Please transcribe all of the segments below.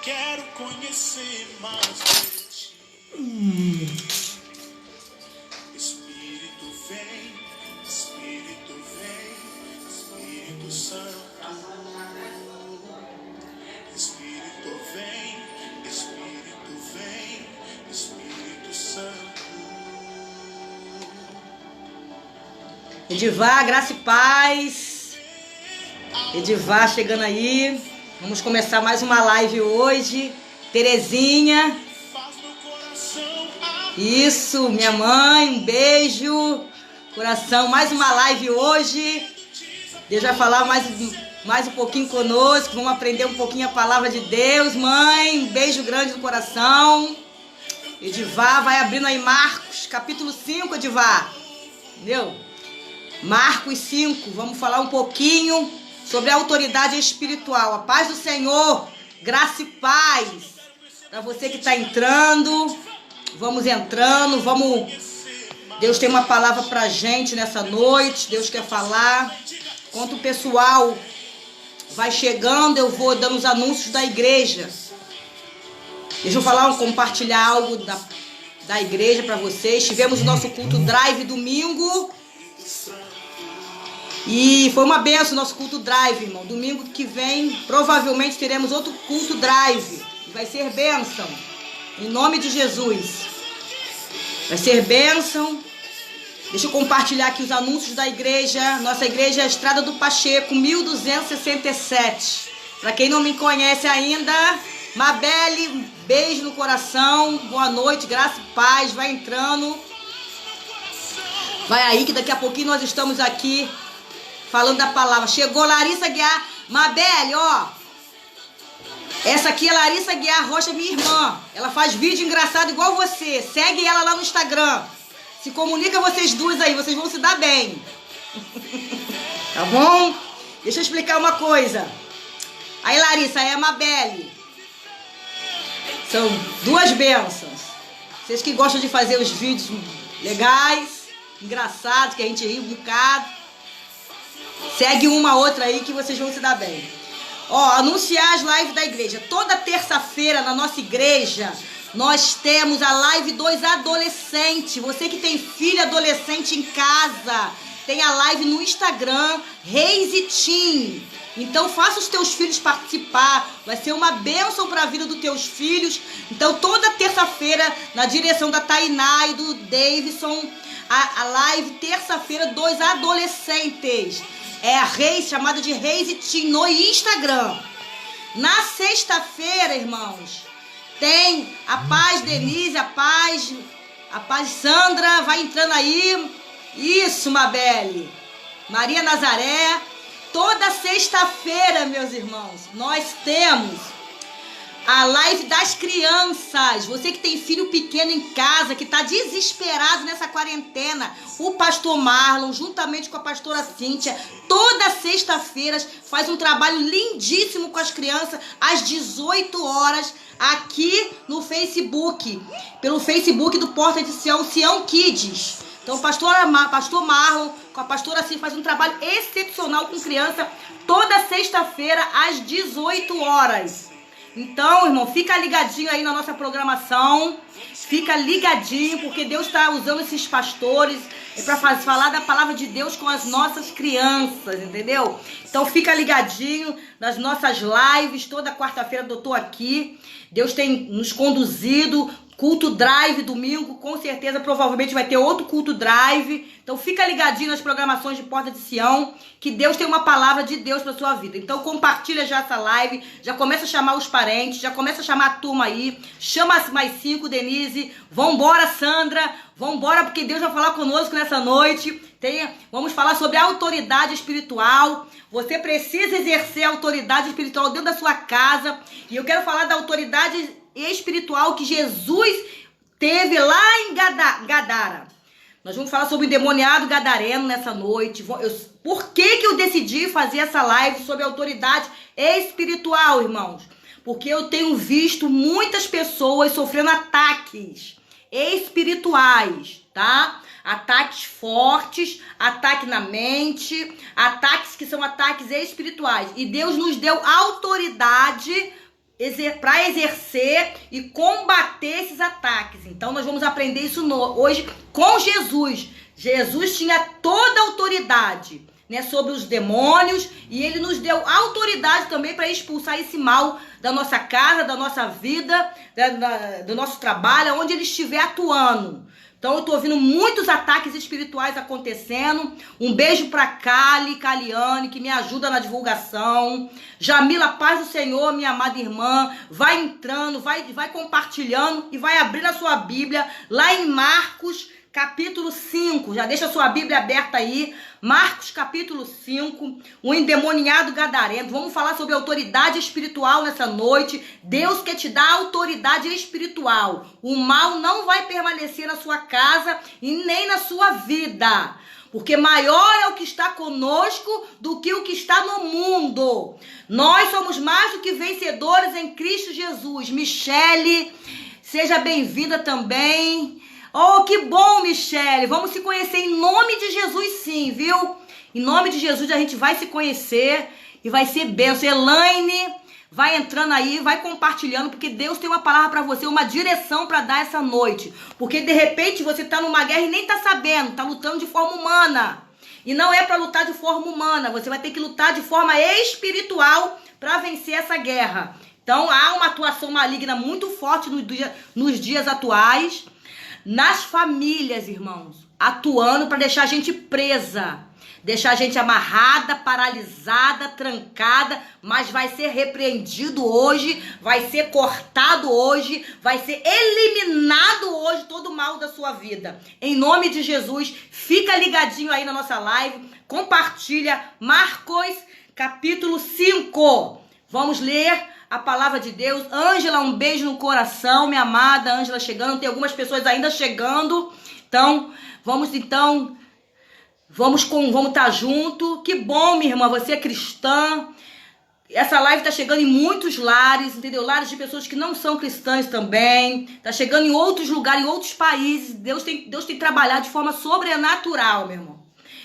quero conhecer mais de ti. Espírito vem, Espírito vem, Espírito Santo. Espírito vem, Espírito vem, Espírito Santo. Edivar, graça e paz. Edivar chegando aí. Vamos começar mais uma live hoje. Terezinha. Isso, minha mãe, um beijo. Coração, mais uma live hoje. Deus vai falar mais um pouquinho conosco. Vamos aprender um pouquinho a palavra de Deus. Mãe, um beijo grande no coração. Edivar, vai abrindo aí Marcos, capítulo 5, Edivar. Entendeu? Marcos 5, vamos falar um pouquinho sobre a autoridade espiritual. A paz do Senhor, graça e paz. Para você que está entrando, vamos entrando, vamos. Deus tem uma palavra para a gente nessa noite. Deus quer falar. Enquanto o pessoal vai chegando, eu vou dando os anúncios da igreja. Deixa eu falar, compartilhar algo da igreja para vocês. Tivemos o nosso culto drive domingo. E foi uma benção o nosso culto drive, irmão. Domingo que vem, provavelmente teremos outro culto drive. Vai ser bênção. Em nome de Jesus. Vai ser bênção. Deixa eu compartilhar aqui os anúncios da igreja. Nossa igreja é a Estrada do Pacheco, 1267. Para quem não me conhece ainda, Mabelle, beijo no coração. Boa noite, graça e paz. Vai entrando. Vai aí que daqui a pouquinho nós estamos aqui falando da palavra. Chegou Larissa Guiar. Mabelle, ó. Essa aqui é Larissa Guiar Rocha, minha irmã. Ela faz vídeo engraçado igual você. Segue ela lá no Instagram. Se comunica vocês duas aí. Vocês vão se dar bem. Tá bom? Deixa eu explicar uma coisa. Aí, Larissa, aí é a Mabelle. São duas bênçãos. Vocês que gostam de fazer os vídeos legais, engraçados, que a gente ri um bocado. Segue uma outra aí que vocês vão se dar bem. Ó, anunciar as lives da igreja. Toda terça-feira na nossa igreja, nós temos a live dos adolescentes. Você que tem filho adolescente em casa, tem a live no Instagram, Reis e Tim. Então faça os teus filhos participar. Vai ser uma bênção para a vida dos teus filhos. Então toda terça-feira, na direção da Tainá e do Davidson, a live terça-feira dos adolescentes. É a Reis, chamada de Reis e Tim no Instagram. Na sexta-feira, irmãos, tem a Paz Denise, a Paz Sandra, vai entrando aí. Isso, Mabelle. Maria Nazaré. Toda sexta-feira, meus irmãos, nós temos a live das crianças. Você que tem filho pequeno em casa, que está desesperado nessa quarentena, o pastor Marlon, juntamente com a pastora Cíntia, toda sexta-feira faz um trabalho lindíssimo com as crianças, às 18 horas, aqui no Facebook, pelo Facebook do Porta de Sião, Sião Kids. Então o pastor Marlon, com a pastora Cíntia, faz um trabalho excepcional com criança, toda sexta-feira, às 18 horas. Então, irmão, fica ligadinho aí na nossa programação. Fica ligadinho, porque Deus está usando esses pastores para falar da palavra de Deus com as nossas crianças, entendeu? Então, fica ligadinho nas nossas lives. Toda quarta-feira eu estou aqui. Deus tem nos conduzido. Culto drive domingo, com certeza, provavelmente vai ter outro culto drive. Então fica ligadinho nas programações de Porta de Sião, que Deus tem uma palavra de Deus para sua vida. Então compartilha já essa live, já começa a chamar os parentes, já começa a chamar a turma aí. Chama mais 5, Denise. Vambora, Sandra. Vambora, porque Deus vai falar conosco nessa noite. Vamos falar sobre a autoridade espiritual. Você precisa exercer a autoridade espiritual dentro da sua casa. E eu quero falar da autoridade espiritual que Jesus teve lá em Gadara. Nós vamos falar sobre o endemoniado gadareno nessa noite. Por que eu decidi fazer essa live sobre autoridade espiritual, irmãos? Porque eu tenho visto muitas pessoas sofrendo ataques espirituais, tá? Ataques fortes, ataque na mente, ataques que são ataques espirituais. E Deus nos deu autoridade para exercer e combater esses ataques. Então nós vamos aprender isso hoje com Jesus. Jesus tinha toda a autoridade, né, sobre os demônios, e ele nos deu autoridade também para expulsar esse mal da nossa casa, da nossa vida, do nosso trabalho, onde ele estiver atuando. Então eu tô ouvindo muitos ataques espirituais acontecendo. Um beijo pra Caliane, que me ajuda na divulgação. Jamila, paz do Senhor, minha amada irmã. Vai entrando, vai compartilhando e vai abrindo a sua Bíblia lá em Marcos, capítulo 5. Já deixa a sua Bíblia aberta aí. Marcos, capítulo 5. O endemoniado gadareno. Vamos falar sobre autoridade espiritual nessa noite. Deus quer te dar autoridade espiritual. O mal não vai permanecer na sua casa e nem na sua vida. Porque maior é o que está conosco do que o que está no mundo. Nós somos mais do que vencedores em Cristo Jesus. Michele, seja bem-vinda também. Oh, que bom, Michele. Vamos se conhecer em nome de Jesus, sim, viu? Em nome de Jesus a gente vai se conhecer e vai ser bênção. Elaine, vai entrando aí, vai compartilhando, porque Deus tem uma palavra para você, uma direção para dar essa noite. Porque de repente você tá numa guerra e nem tá sabendo, tá lutando de forma humana. E não é para lutar de forma humana, você vai ter que lutar de forma espiritual para vencer essa guerra. Então há uma atuação maligna muito forte nos dias atuais. Nas famílias, irmãos, atuando para deixar a gente presa, deixar a gente amarrada, paralisada, trancada, mas vai ser repreendido hoje, vai ser cortado hoje, vai ser eliminado hoje todo o mal da sua vida. Em nome de Jesus, fica ligadinho aí na nossa live, compartilha Marcos capítulo 5. Vamos ler a palavra de Deus. Ângela, um beijo no coração, minha amada Ângela chegando. Tem algumas pessoas ainda chegando. Então, vamos estar junto. Que bom, minha irmã, você é cristã. Essa live tá chegando em muitos lares, entendeu? Lares de pessoas que não são cristãs também. Tá chegando em outros lugares, em outros países. Deus tem trabalhado de forma sobrenatural, meu irmão.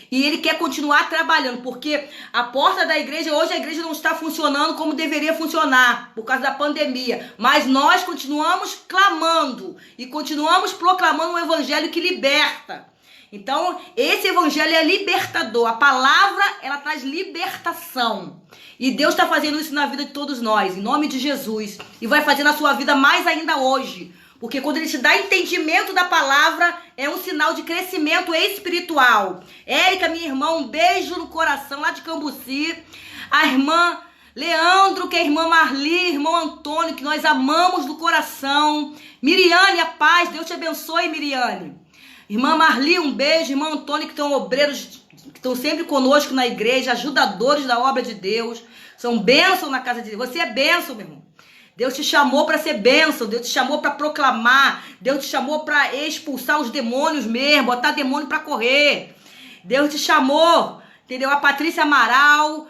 E ele quer continuar trabalhando, porque a porta da igreja, hoje a igreja não está funcionando como deveria funcionar, por causa da pandemia. Mas nós continuamos clamando e continuamos proclamando um evangelho que liberta. Então, esse evangelho é libertador. A palavra, ela traz libertação. E Deus está fazendo isso na vida de todos nós, em nome de Jesus. E vai fazer na sua vida mais ainda hoje. Porque quando ele te dá entendimento da palavra, é um sinal de crescimento espiritual. Érica, minha irmã, um beijo no coração lá de Cambuci. A irmã Leandro, que é a irmã Marli, irmão Antônio, que nós amamos do coração. Miriane, a paz, Deus te abençoe, Miriane. Irmã Marli, um beijo. Irmão Antônio, que estão obreiros, que estão sempre conosco na igreja, ajudadores da obra de Deus. São bênção na casa de Deus. Você é bênção, meu irmão. Deus te chamou para ser bênção, Deus te chamou para proclamar, Deus te chamou para expulsar os demônios mesmo, botar demônio para correr. Deus te chamou, entendeu? A Patrícia Amaral, o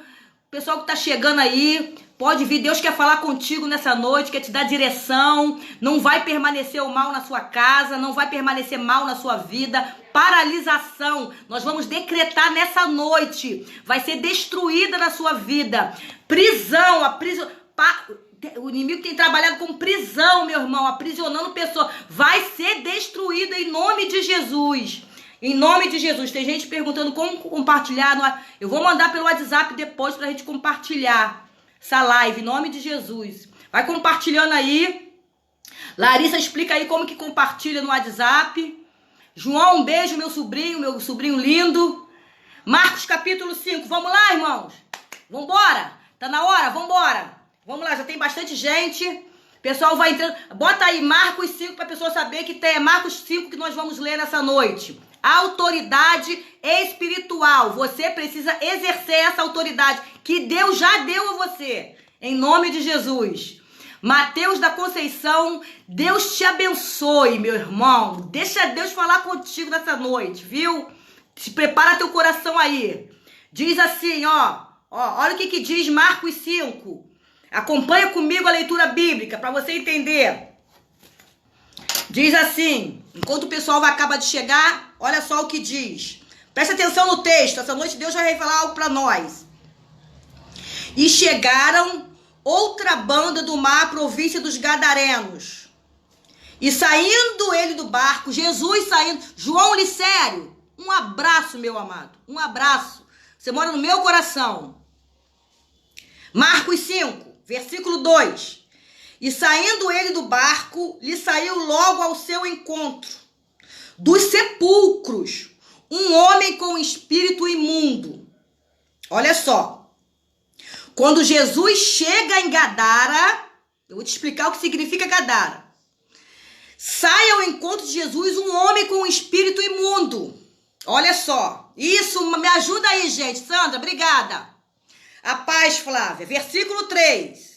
pessoal que tá chegando aí, pode vir, Deus quer falar contigo nessa noite, quer te dar direção, não vai permanecer o mal na sua casa, não vai permanecer mal na sua vida. Paralisação, nós vamos decretar nessa noite, vai ser destruída na sua vida. Prisão, o inimigo tem trabalhado com prisão, meu irmão, aprisionando pessoas. Vai ser destruído em nome de Jesus. Em nome de Jesus. Tem gente perguntando como compartilhar. Eu vou mandar pelo WhatsApp depois pra gente compartilhar essa live. Em nome de Jesus. Vai compartilhando aí. Larissa, explica aí como que compartilha no WhatsApp. João, um beijo, meu sobrinho lindo. Marcos capítulo 5. Vamos lá, irmãos? Vambora? Tá na hora? Vambora. Vamos lá, já tem bastante gente. O pessoal vai entrando. Bota aí Marcos 5 para a pessoa saber que é Marcos 5 que nós vamos ler nessa noite. Autoridade espiritual. Você precisa exercer essa autoridade que Deus já deu a você. Em nome de Jesus. Mateus da Conceição, Deus te abençoe, meu irmão. Deixa Deus falar contigo nessa noite, viu? Se prepara teu coração aí. Diz assim, olha o que diz Marcos 5. Acompanha comigo a leitura bíblica para você entender. Diz assim, enquanto o pessoal acaba de chegar, olha só o que diz. Presta atenção no texto, essa noite Deus vai falar algo para nós. E chegaram outra banda do mar, província dos Gadarenos. E saindo ele do barco, Jesus saindo, João Licério, um abraço, meu amado, um abraço. Você mora no meu coração. Marcos 5, versículo 2. E saindo ele do barco, lhe saiu logo ao seu encontro, dos sepulcros, um homem com espírito imundo. Olha só. Quando Jesus chega em Gadara, eu vou te explicar o que significa Gadara. Sai ao encontro de Jesus um homem com um espírito imundo. Olha só. Isso, me ajuda aí, gente. Sandra, obrigada. A paz, Flávia. Versículo 3.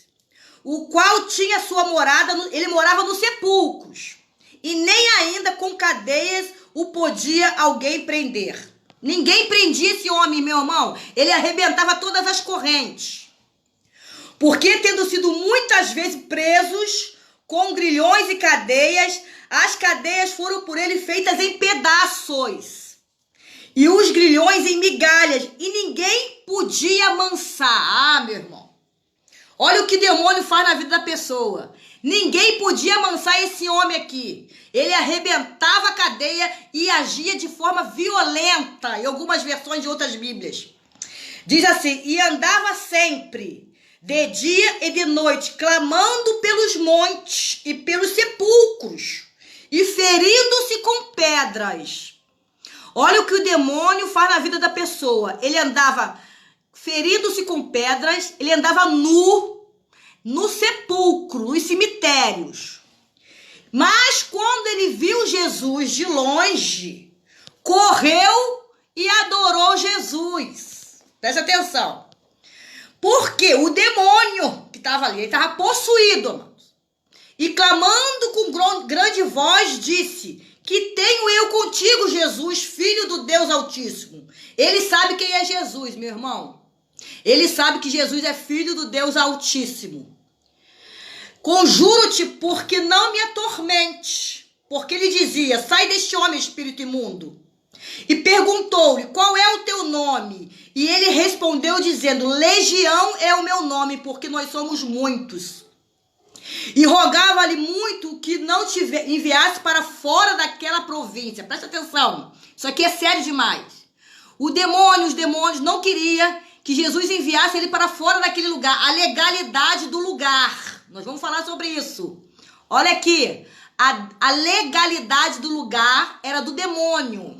O qual tinha sua morada, ele morava nos sepulcros. E nem ainda com cadeias o podia alguém prender. Ninguém prendia esse homem, meu irmão. Ele arrebentava todas as correntes. Porque, tendo sido muitas vezes presos com grilhões e cadeias, as cadeias foram por ele feitas em pedaços, e os grilhões em migalhas, e ninguém podia amansar. Ah, meu irmão, olha o que demônio faz na vida da pessoa. Ninguém podia amansar esse homem aqui. Ele arrebentava a cadeia e agia de forma violenta, em algumas versões de outras bíblias. Diz assim, e andava sempre, de dia e de noite, clamando pelos montes e pelos sepulcros, e ferindo-se com pedras. Olha o que o demônio faz na vida da pessoa. Ele andava ferindo-se com pedras, ele andava nu, no sepulcro, nos cemitérios. Mas quando ele viu Jesus de longe, correu e adorou Jesus. Presta atenção. Porque o demônio que estava ali, ele estava possuído, irmãos. E clamando com grande voz, disse, que tenho eu contigo, Jesus, filho do Deus Altíssimo. Ele sabe quem é Jesus, meu irmão. Ele sabe que Jesus é filho do Deus Altíssimo. Conjuro-te, porque não me atormente. Porque ele dizia, sai deste homem, espírito imundo. E perguntou-lhe, qual é o teu nome? E ele respondeu dizendo, Legião é o meu nome, porque nós somos muitos. E rogava-lhe muito que não te enviasse para fora daquela província. Presta atenção, isso aqui é sério demais. Os demônios não queriam que Jesus enviasse ele para fora daquele lugar. A legalidade do lugar. Nós vamos falar sobre isso. Olha aqui, a legalidade do lugar era do demônio.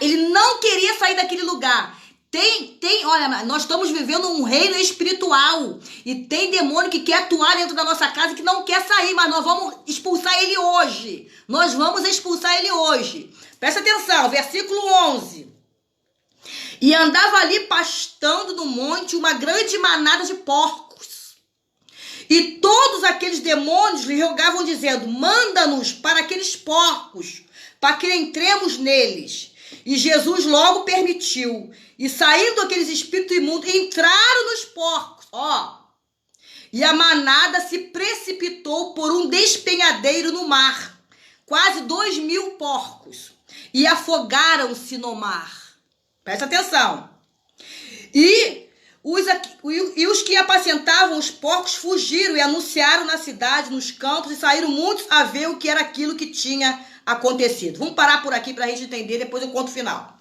Ele não queria sair daquele lugar. Olha, nós estamos vivendo um reino espiritual. E tem demônio que quer atuar dentro da nossa casa, que não quer sair, mas nós vamos expulsar ele hoje. Nós vamos expulsar ele hoje. Presta atenção, versículo 11. E andava ali pastando no monte uma grande manada de porcos. E todos aqueles demônios lhe rogavam dizendo, manda-nos para aqueles porcos, para que entremos neles. E Jesus logo permitiu. E saindo aqueles espíritos imundos, entraram nos porcos. E a manada se precipitou por um despenhadeiro no mar. Quase 2.000 porcos. E afogaram-se no mar. Presta atenção. E os que apacentavam os porcos fugiram e anunciaram na cidade, nos campos, e saíram muitos a ver o que era aquilo que tinha acontecido. Vamos parar por aqui para a gente entender, depois eu conto o final.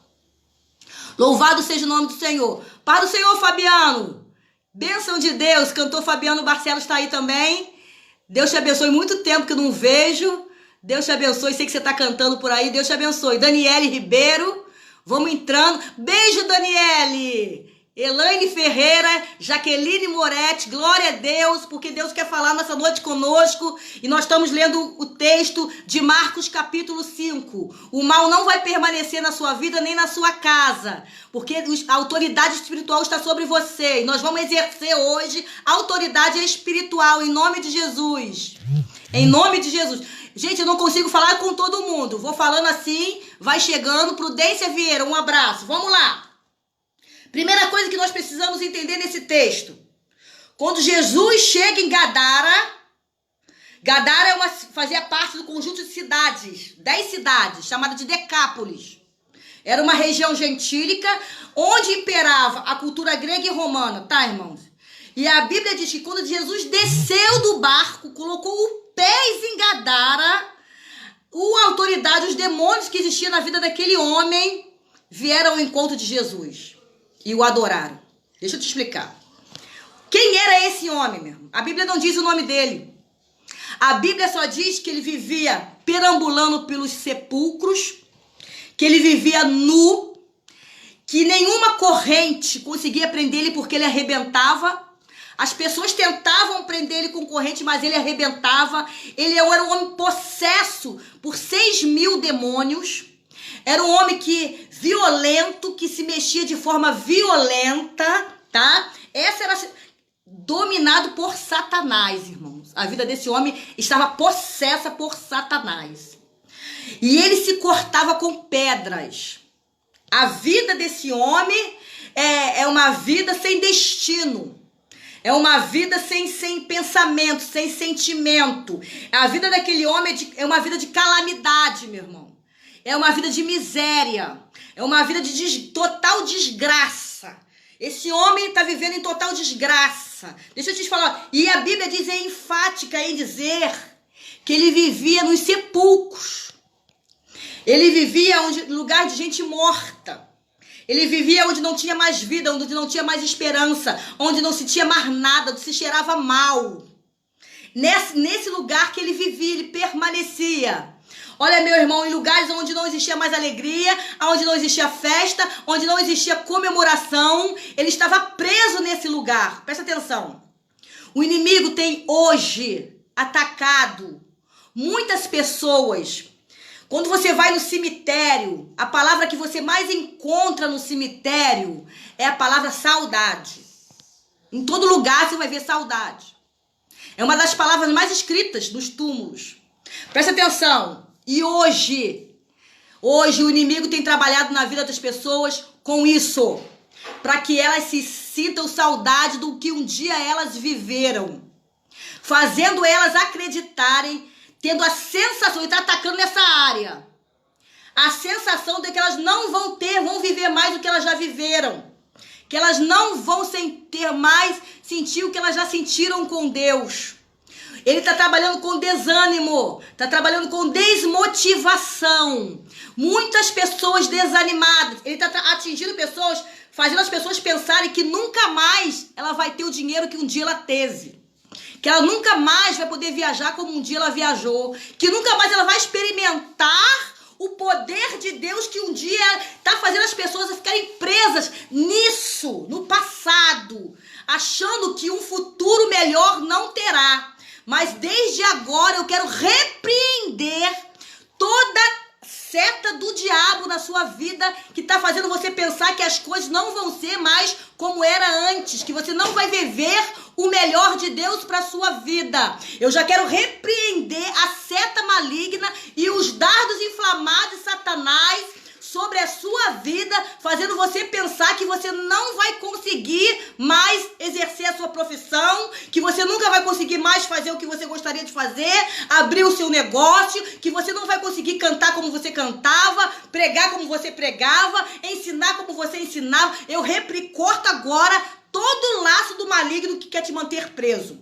Louvado seja o nome do Senhor. Para o Senhor, Fabiano. Bênção de Deus. Cantor Fabiano Barcelos está aí também. Deus te abençoe. Muito tempo que eu não vejo. Deus te abençoe. Sei que você está cantando por aí. Deus te abençoe. Daniele Ribeiro. Vamos entrando. Beijo, Daniele. Elaine Ferreira, Jaqueline Moretti, glória a Deus, porque Deus quer falar nessa noite conosco, e nós estamos lendo o texto de Marcos capítulo 5. O mal não vai permanecer na sua vida nem na sua casa, porque a autoridade espiritual está sobre você, e nós vamos exercer hoje a autoridade espiritual, em nome de Jesus. Em nome de Jesus. Gente, eu não consigo falar com todo mundo, vou falando assim, vai chegando. Prudência Vieira, um abraço, vamos lá. Primeira coisa que nós precisamos entender nesse texto. Quando Jesus chega em Gadara, Gadara fazia parte do conjunto de cidades, 10 cidades, chamada de Decápolis. Era uma região gentílica, onde imperava a cultura grega e romana, tá, irmãos? E a Bíblia diz que quando Jesus desceu do barco, colocou o pé em Gadara, a autoridade, os demônios que existiam na vida daquele homem vieram ao encontro de Jesus e o adoraram. Deixa eu te explicar. Quem era esse homem, meu irmão? A Bíblia não diz o nome dele. A Bíblia só diz que ele vivia perambulando pelos sepulcros, que ele vivia nu, que nenhuma corrente conseguia prender ele porque ele arrebentava. As pessoas tentavam prender ele com corrente, mas ele arrebentava. Ele era um homem possesso por 6.000 demônios. Era um homem violento, que se mexia de forma violenta, tá? Essa era dominado por Satanás, irmãos. A vida desse homem estava possessa por Satanás. E ele se cortava com pedras. A vida desse homem é uma vida sem destino. É uma vida sem pensamento, sem sentimento. A vida daquele homem é uma vida de calamidade, meu irmão. É uma vida de miséria. É uma vida de total desgraça. Esse homem está vivendo em total desgraça. Deixa eu te falar. E a Bíblia diz, é enfática em dizer que ele vivia nos sepulcros. Ele vivia em lugar de gente morta. Ele vivia onde não tinha mais vida, onde não tinha mais esperança, onde não se tinha mais nada, onde se cheirava mal. Nesse lugar que ele vivia, ele permanecia. Olha, meu irmão, em lugares onde não existia mais alegria, onde não existia festa, onde não existia comemoração, ele estava preso nesse lugar. Presta atenção. O inimigo tem hoje atacado muitas pessoas. Quando você vai no cemitério, a palavra que você mais encontra no cemitério é a palavra saudade. Em todo lugar você vai ver saudade. É uma das palavras mais escritas nos túmulos. Presta atenção. E hoje o inimigo tem trabalhado na vida das pessoas com isso, para que elas se sintam saudade do que um dia elas viveram, fazendo elas acreditarem, tendo a sensação, e está atacando nessa área, a sensação de que elas não vão viver mais do que elas já viveram, que elas não vão sentir o que elas já sentiram com Deus. Ele está trabalhando com desânimo, está trabalhando com desmotivação. Muitas pessoas desanimadas. Ele está atingindo pessoas, fazendo as pessoas pensarem que nunca mais ela vai ter o dinheiro que um dia ela teve. Que ela nunca mais vai poder viajar como um dia ela viajou. Que nunca mais ela vai experimentar o poder de Deus que um dia está fazendo as pessoas ficarem presas nisso, no passado. Achando que um futuro melhor não terá. Mas desde agora eu quero repreender toda seta do diabo na sua vida que está fazendo você pensar que as coisas não vão ser mais como era antes, que você não vai viver o melhor de Deus para a sua vida. Eu já quero repreender a seta maligna e os dardos inflamados de Satanás sobre a sua vida, fazendo você pensar que você não vai conseguir mais exercer a sua profissão, que você nunca vai conseguir mais fazer o que você gostaria de fazer, abrir o seu negócio, que você não vai conseguir cantar como você cantava, pregar como você pregava, ensinar como você ensinava. Eu corto agora todo o laço do maligno que quer te manter preso.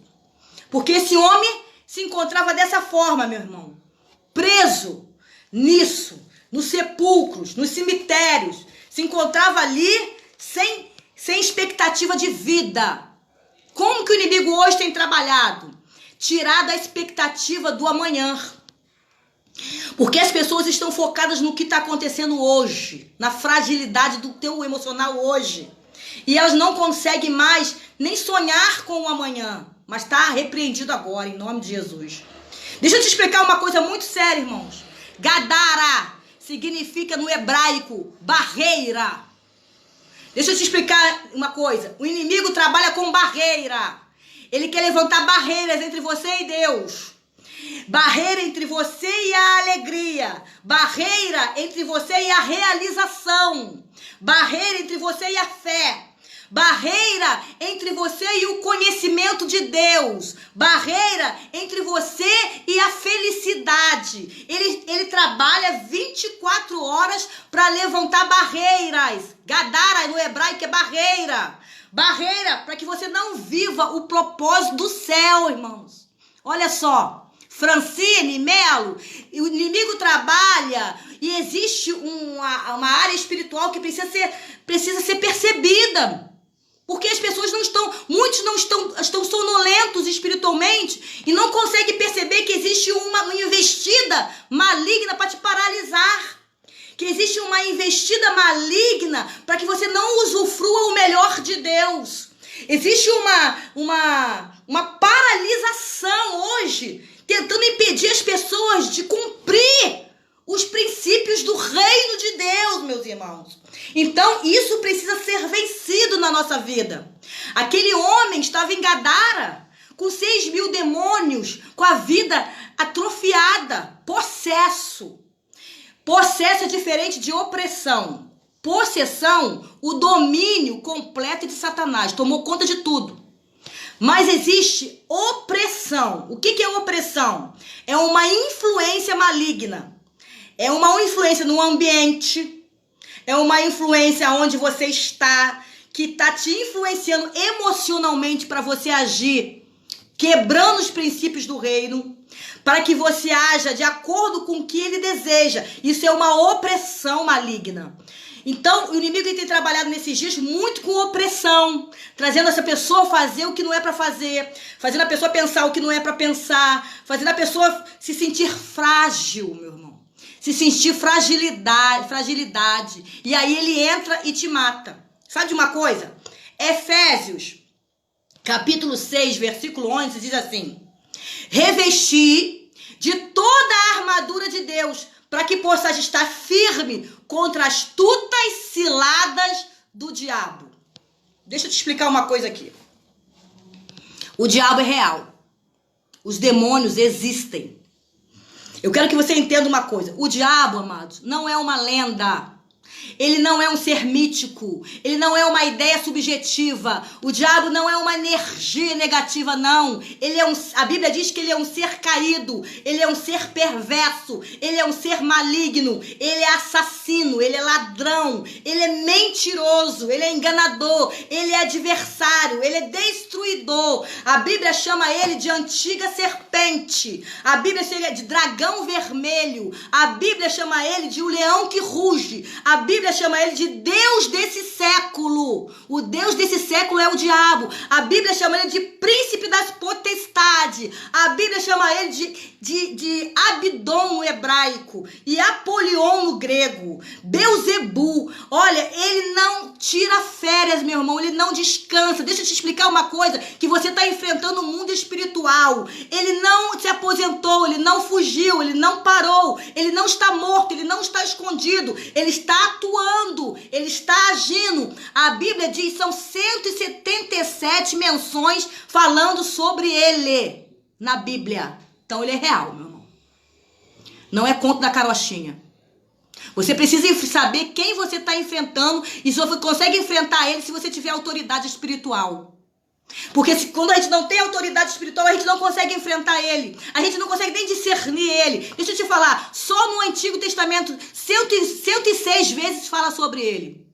Porque esse homem se encontrava dessa forma, meu irmão, preso nisso. Nos sepulcros, nos cemitérios, se encontrava ali sem expectativa de vida. Como que o inimigo hoje tem trabalhado? Tirar da expectativa do amanhã. Porque as pessoas estão focadas no que está acontecendo hoje, na fragilidade do teu emocional hoje. E elas não conseguem mais nem sonhar com o amanhã, mas está repreendido agora, em nome de Jesus. Deixa eu te explicar uma coisa muito séria, irmãos. Gadara significa no hebraico barreira. Deixa eu te explicar uma coisa. O inimigo trabalha com barreira. Ele quer levantar barreiras entre você e Deus. Barreira entre você e a alegria. Barreira entre você e a realização. Barreira entre você e a fé. Barreira entre você e o conhecimento de Deus. Barreira entre você e a felicidade. Ele trabalha 24 horas para levantar barreiras. Gadara no hebraico é barreira. barreira para que você não viva o propósito do céu, irmãos. Olha só, Francine, Melo, o inimigo trabalha e existe uma área espiritual que precisa ser percebida. Porque as pessoas muitos estão sonolentos espiritualmente e não conseguem perceber que existe uma investida maligna para te paralisar. Que existe uma investida maligna para que você não usufrua o melhor de Deus. Existe uma paralisação hoje, tentando impedir as pessoas de cumprir os princípios do reino de Deus, meus irmãos. Então, isso precisa ser vencido na nossa vida. Aquele homem estava em Gadara, com 6.000 demônios, com a vida atrofiada, possesso. Possesso é diferente de opressão. Possessão, o domínio completo de Satanás, tomou conta de tudo. Mas existe opressão. O que é opressão? É uma influência maligna. É uma influência no ambiente. É uma influência onde você está, que está te influenciando emocionalmente para você agir, quebrando os princípios do reino, para que você haja de acordo com o que ele deseja. Isso é uma opressão maligna. Então, o inimigo tem trabalhado nesses dias muito com opressão, trazendo essa pessoa a fazer o que não é para fazer, fazendo a pessoa pensar o que não é para pensar, fazendo a pessoa se sentir frágil, meu irmão. Se sentir fragilidade. E aí ele entra e te mata. Sabe de uma coisa? Efésios, capítulo 6, versículo 11, diz assim: revesti de toda a armadura de Deus, para que possas estar firme contra as astutas ciladas do diabo. Deixa eu te explicar uma coisa aqui. O diabo é real. Os demônios existem. Eu quero que você entenda uma coisa. O diabo, amados, não é uma lenda. Ele não é um ser mítico. Ele não é uma ideia subjetiva. O diabo não é uma energia negativa, não. A Bíblia diz que ele é um ser caído. Ele é um ser perverso. Ele é um ser maligno. Ele é assassino. Ele é ladrão. Ele é mentiroso. Ele é enganador. Ele é adversário. Ele é destruidor. A Bíblia chama ele de antiga serpente. A Bíblia chama ele de dragão vermelho. A Bíblia chama ele de o leão que ruge. A Bíblia chama ele de Deus desse século. O Deus desse século é o diabo. A Bíblia chama ele de príncipe das potestades. A Bíblia chama ele de Abdon no hebraico e Apolion no grego. Beuzebu. Olha, ele não tira férias, meu irmão. Ele não descansa. Deixa eu te explicar uma coisa, que você está enfrentando o mundo espiritual. Ele não se aposentou, ele não fugiu, ele não parou, ele não está morto, ele não está escondido, ele está atuando, ele está agindo. A Bíblia diz que são 177 menções falando sobre ele na Bíblia. Então ele é real, meu irmão. Não é conto da carochinha. Você precisa saber quem você está enfrentando e se você consegue enfrentar ele se você tiver autoridade espiritual. Porque quando a gente não tem autoridade espiritual, a gente não consegue enfrentar ele. A gente não consegue nem discernir ele. Deixa eu te falar, só no Antigo Testamento 106 vezes fala sobre ele.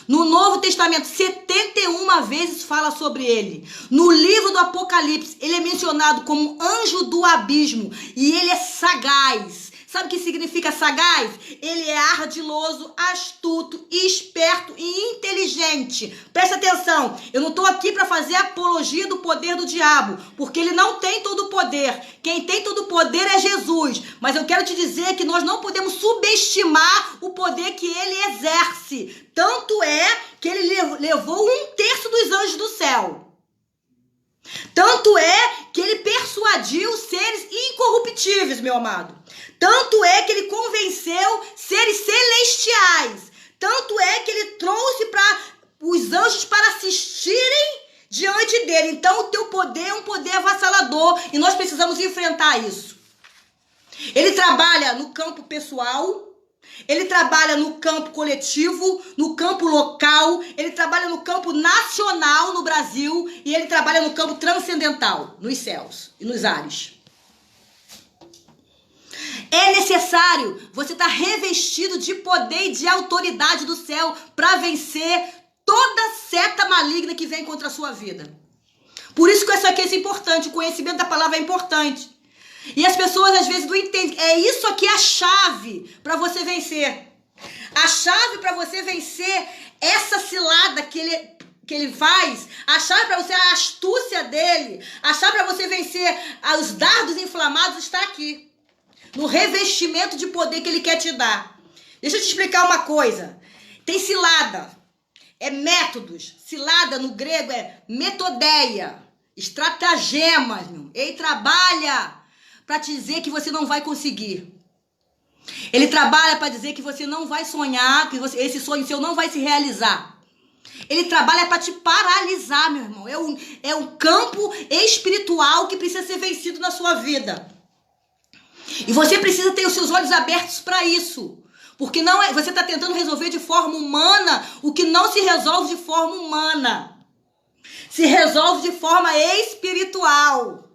No Novo Testamento 71 vezes fala sobre ele. No livro do Apocalipse ele é mencionado como anjo do abismo e ele é sagaz. Sabe o que significa sagaz? Ele é ardiloso, astuto, esperto e inteligente. Presta atenção, eu não estou aqui para fazer apologia do poder do diabo, porque ele não tem todo o poder. Quem tem todo o poder é Jesus. Mas eu quero te dizer que nós não podemos subestimar o poder que ele exerce. Tanto é que ele levou 1/3 dos anjos do céu. Tanto é que ele persuadiu seres incorruptíveis, meu amado. Tanto é que ele convenceu seres celestiais. Tanto é que ele trouxe para os anjos para assistirem diante dele. Então o teu poder é um poder avassalador e nós precisamos enfrentar isso. Ele trabalha no campo pessoal, ele trabalha no campo coletivo, no campo local, ele trabalha no campo nacional no Brasil e ele trabalha no campo transcendental, nos céus e nos ares. É necessário você estar revestido de poder e de autoridade do céu para vencer toda seta maligna que vem contra a sua vida. Por isso que isso aqui é importante, o conhecimento da palavra é importante. E as pessoas às vezes não entendem. É isso aqui a chave para você vencer. A chave para você vencer essa cilada que ele faz, a chave para você, a astúcia dele, a chave para você vencer os dardos inflamados está aqui. No revestimento de poder que ele quer te dar. Deixa eu te explicar uma coisa. Tem cilada, é métodos. Cilada no grego é metodeia, estratagemas. Ele trabalha para te dizer que você não vai conseguir. Ele trabalha para dizer que você não vai sonhar, que esse sonho seu não vai se realizar. Ele trabalha para te paralisar, meu irmão. É um campo espiritual que precisa ser vencido na sua vida. E você precisa ter os seus olhos abertos para isso. Porque não é, você está tentando resolver de forma humana o que não se resolve de forma humana. Se resolve de forma espiritual.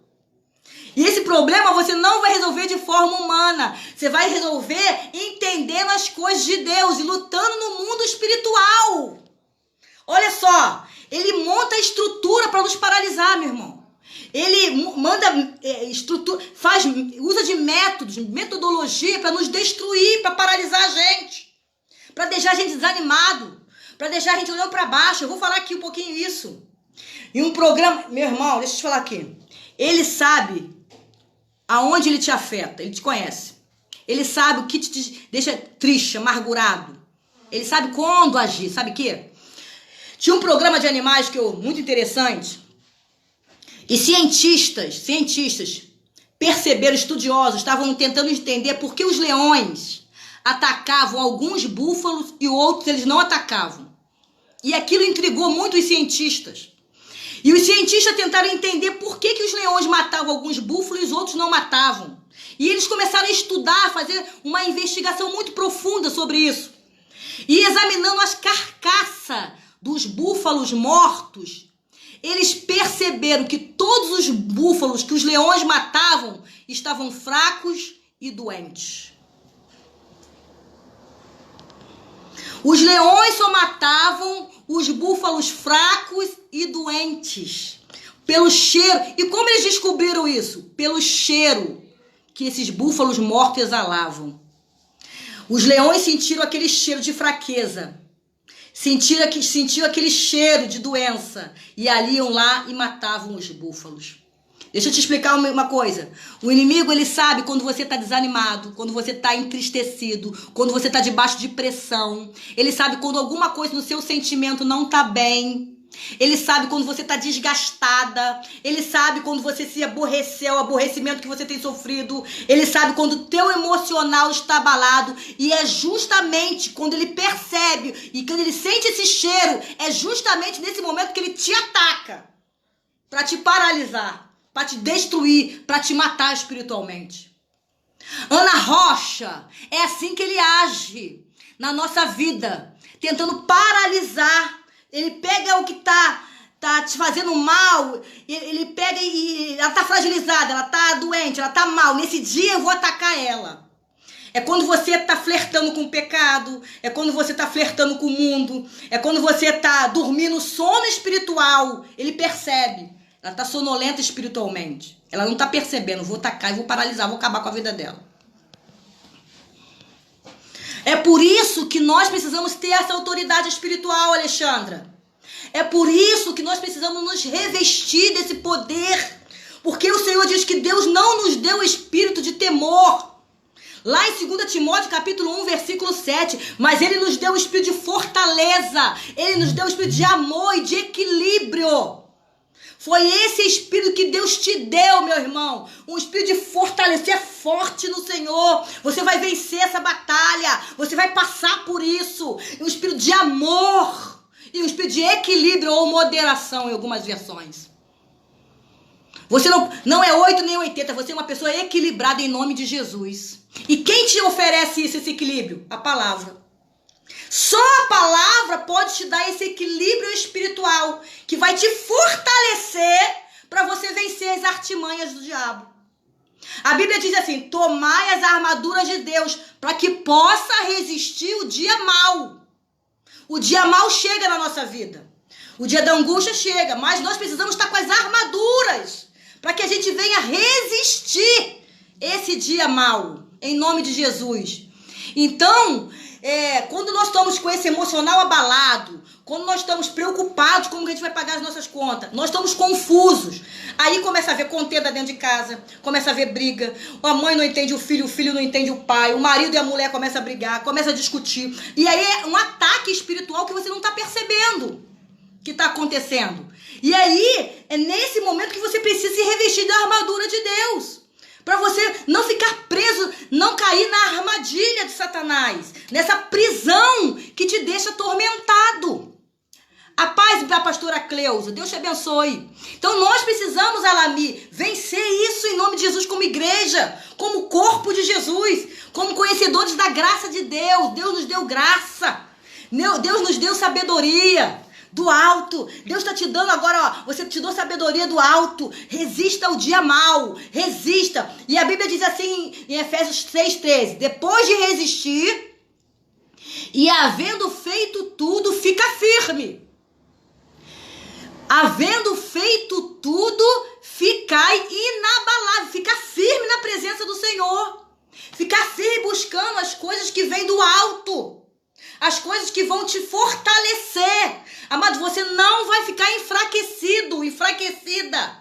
E esse problema você não vai resolver de forma humana. Você vai resolver entendendo as coisas de Deus e lutando no mundo espiritual. Olha só, ele monta a estrutura para nos paralisar, meu irmão. Ele manda estrutura, usa de métodos, metodologia para nos destruir, para paralisar a gente. Para deixar a gente desanimado, para deixar a gente olhando para baixo. Eu vou falar aqui um pouquinho isso. Em um programa, meu irmão, deixa eu te falar aqui. Ele sabe aonde ele te afeta, ele te conhece. Ele sabe o que te deixa triste, amargurado. Ele sabe quando agir, sabe o quê? Tinha um programa de animais muito interessante. E cientistas perceberam, estudiosos, estavam tentando entender por que os leões atacavam alguns búfalos e outros eles não atacavam. E aquilo intrigou muito os cientistas. E os cientistas tentaram entender por que os leões matavam alguns búfalos e os outros não matavam. E eles começaram a estudar, a fazer uma investigação muito profunda sobre isso. E examinando as carcaças dos búfalos mortos, eles perceberam que todos os búfalos que os leões matavam estavam fracos e doentes. Os leões só matavam os búfalos fracos e doentes. Pelo cheiro. E como eles descobriram isso? Pelo cheiro que esses búfalos mortos exalavam. Os leões sentiram aquele cheiro de fraqueza. Sentiram aquele cheiro de doença. E ali iam lá e matavam os búfalos. Deixa eu te explicar uma coisa. O inimigo, ele sabe quando você está desanimado, quando você está entristecido, quando você está debaixo de pressão. Ele sabe quando alguma coisa no seu sentimento não está bem. Ele sabe quando você está desgastada. Ele sabe quando você se aborreceu, o aborrecimento que você tem sofrido. Ele sabe quando o teu emocional está abalado. E é justamente quando ele percebe e quando ele sente esse cheiro, é justamente nesse momento que ele te ataca para te paralisar, para te destruir, para te matar espiritualmente. Ana Rocha, é assim que ele age na nossa vida, tentando paralisar. Ele pega o que tá te fazendo mal, ele pega e ela tá fragilizada, ela tá doente, ela tá mal. Nesse dia eu vou atacar ela. É quando você tá flertando com o pecado, é quando você tá flertando com o mundo, é quando você tá dormindo sono espiritual. Ele percebe. Ela tá sonolenta espiritualmente. Ela não tá percebendo. Vou atacar, vou paralisar, vou acabar com a vida dela. É por isso que nós precisamos ter essa autoridade espiritual, Alexandra. É por isso que nós precisamos nos revestir desse poder. Porque o Senhor diz que Deus não nos deu espírito de temor. Lá em 2 Timóteo, capítulo 1, versículo 7. Mas Ele nos deu o espírito de fortaleza. Ele nos deu o espírito de amor e de equilíbrio. Foi esse espírito que Deus te deu, meu irmão. Um espírito de fortalecer, forte no Senhor. Você vai vencer essa batalha. Você vai passar por isso. Um espírito de amor. E um espírito de equilíbrio ou moderação em algumas versões. Você não é 8 nem 80. Você é uma pessoa equilibrada em nome de Jesus. E quem te oferece isso, esse equilíbrio? A palavra. Só a palavra pode te dar esse equilíbrio espiritual que vai te fortalecer para você vencer as artimanhas do diabo. A Bíblia diz assim: tomai as armaduras de Deus para que possa resistir o dia mau. O dia mau chega na nossa vida. O dia da angústia chega, mas nós precisamos estar com as armaduras para que a gente venha resistir esse dia mau, em nome de Jesus. Então, quando nós estamos com esse emocional abalado, quando nós estamos preocupados como a gente vai pagar as nossas contas, nós estamos confusos. Aí começa a haver contenda dentro de casa, começa a haver briga. A mãe não entende o filho não entende o pai, o marido e a mulher começam a brigar, começam a discutir. E aí é um ataque espiritual que você não está percebendo que está acontecendo. E aí é nesse momento que você precisa se revestir da armadura de Deus. Para você não ficar preso, não cair na armadilha de Satanás, nessa prisão que te deixa atormentado. A paz da pastora Cleusa, Deus te abençoe. Então nós precisamos, Alami, vencer isso em nome de Jesus como igreja, como corpo de Jesus, como conhecedores da graça de Deus. Deus nos deu graça, Deus nos deu sabedoria do alto. Deus está te dando agora, você te deu sabedoria do alto. Resista ao dia mau, resista. E a Bíblia diz assim em Efésios 6,13: depois de resistir e havendo feito tudo, fica firme. Havendo feito tudo, ficai inabalável. Fica firme na presença do Senhor. Ficar firme buscando as coisas que vêm do alto. As coisas que vão te fortalecer. Amado, você não vai ficar enfraquecido, enfraquecida.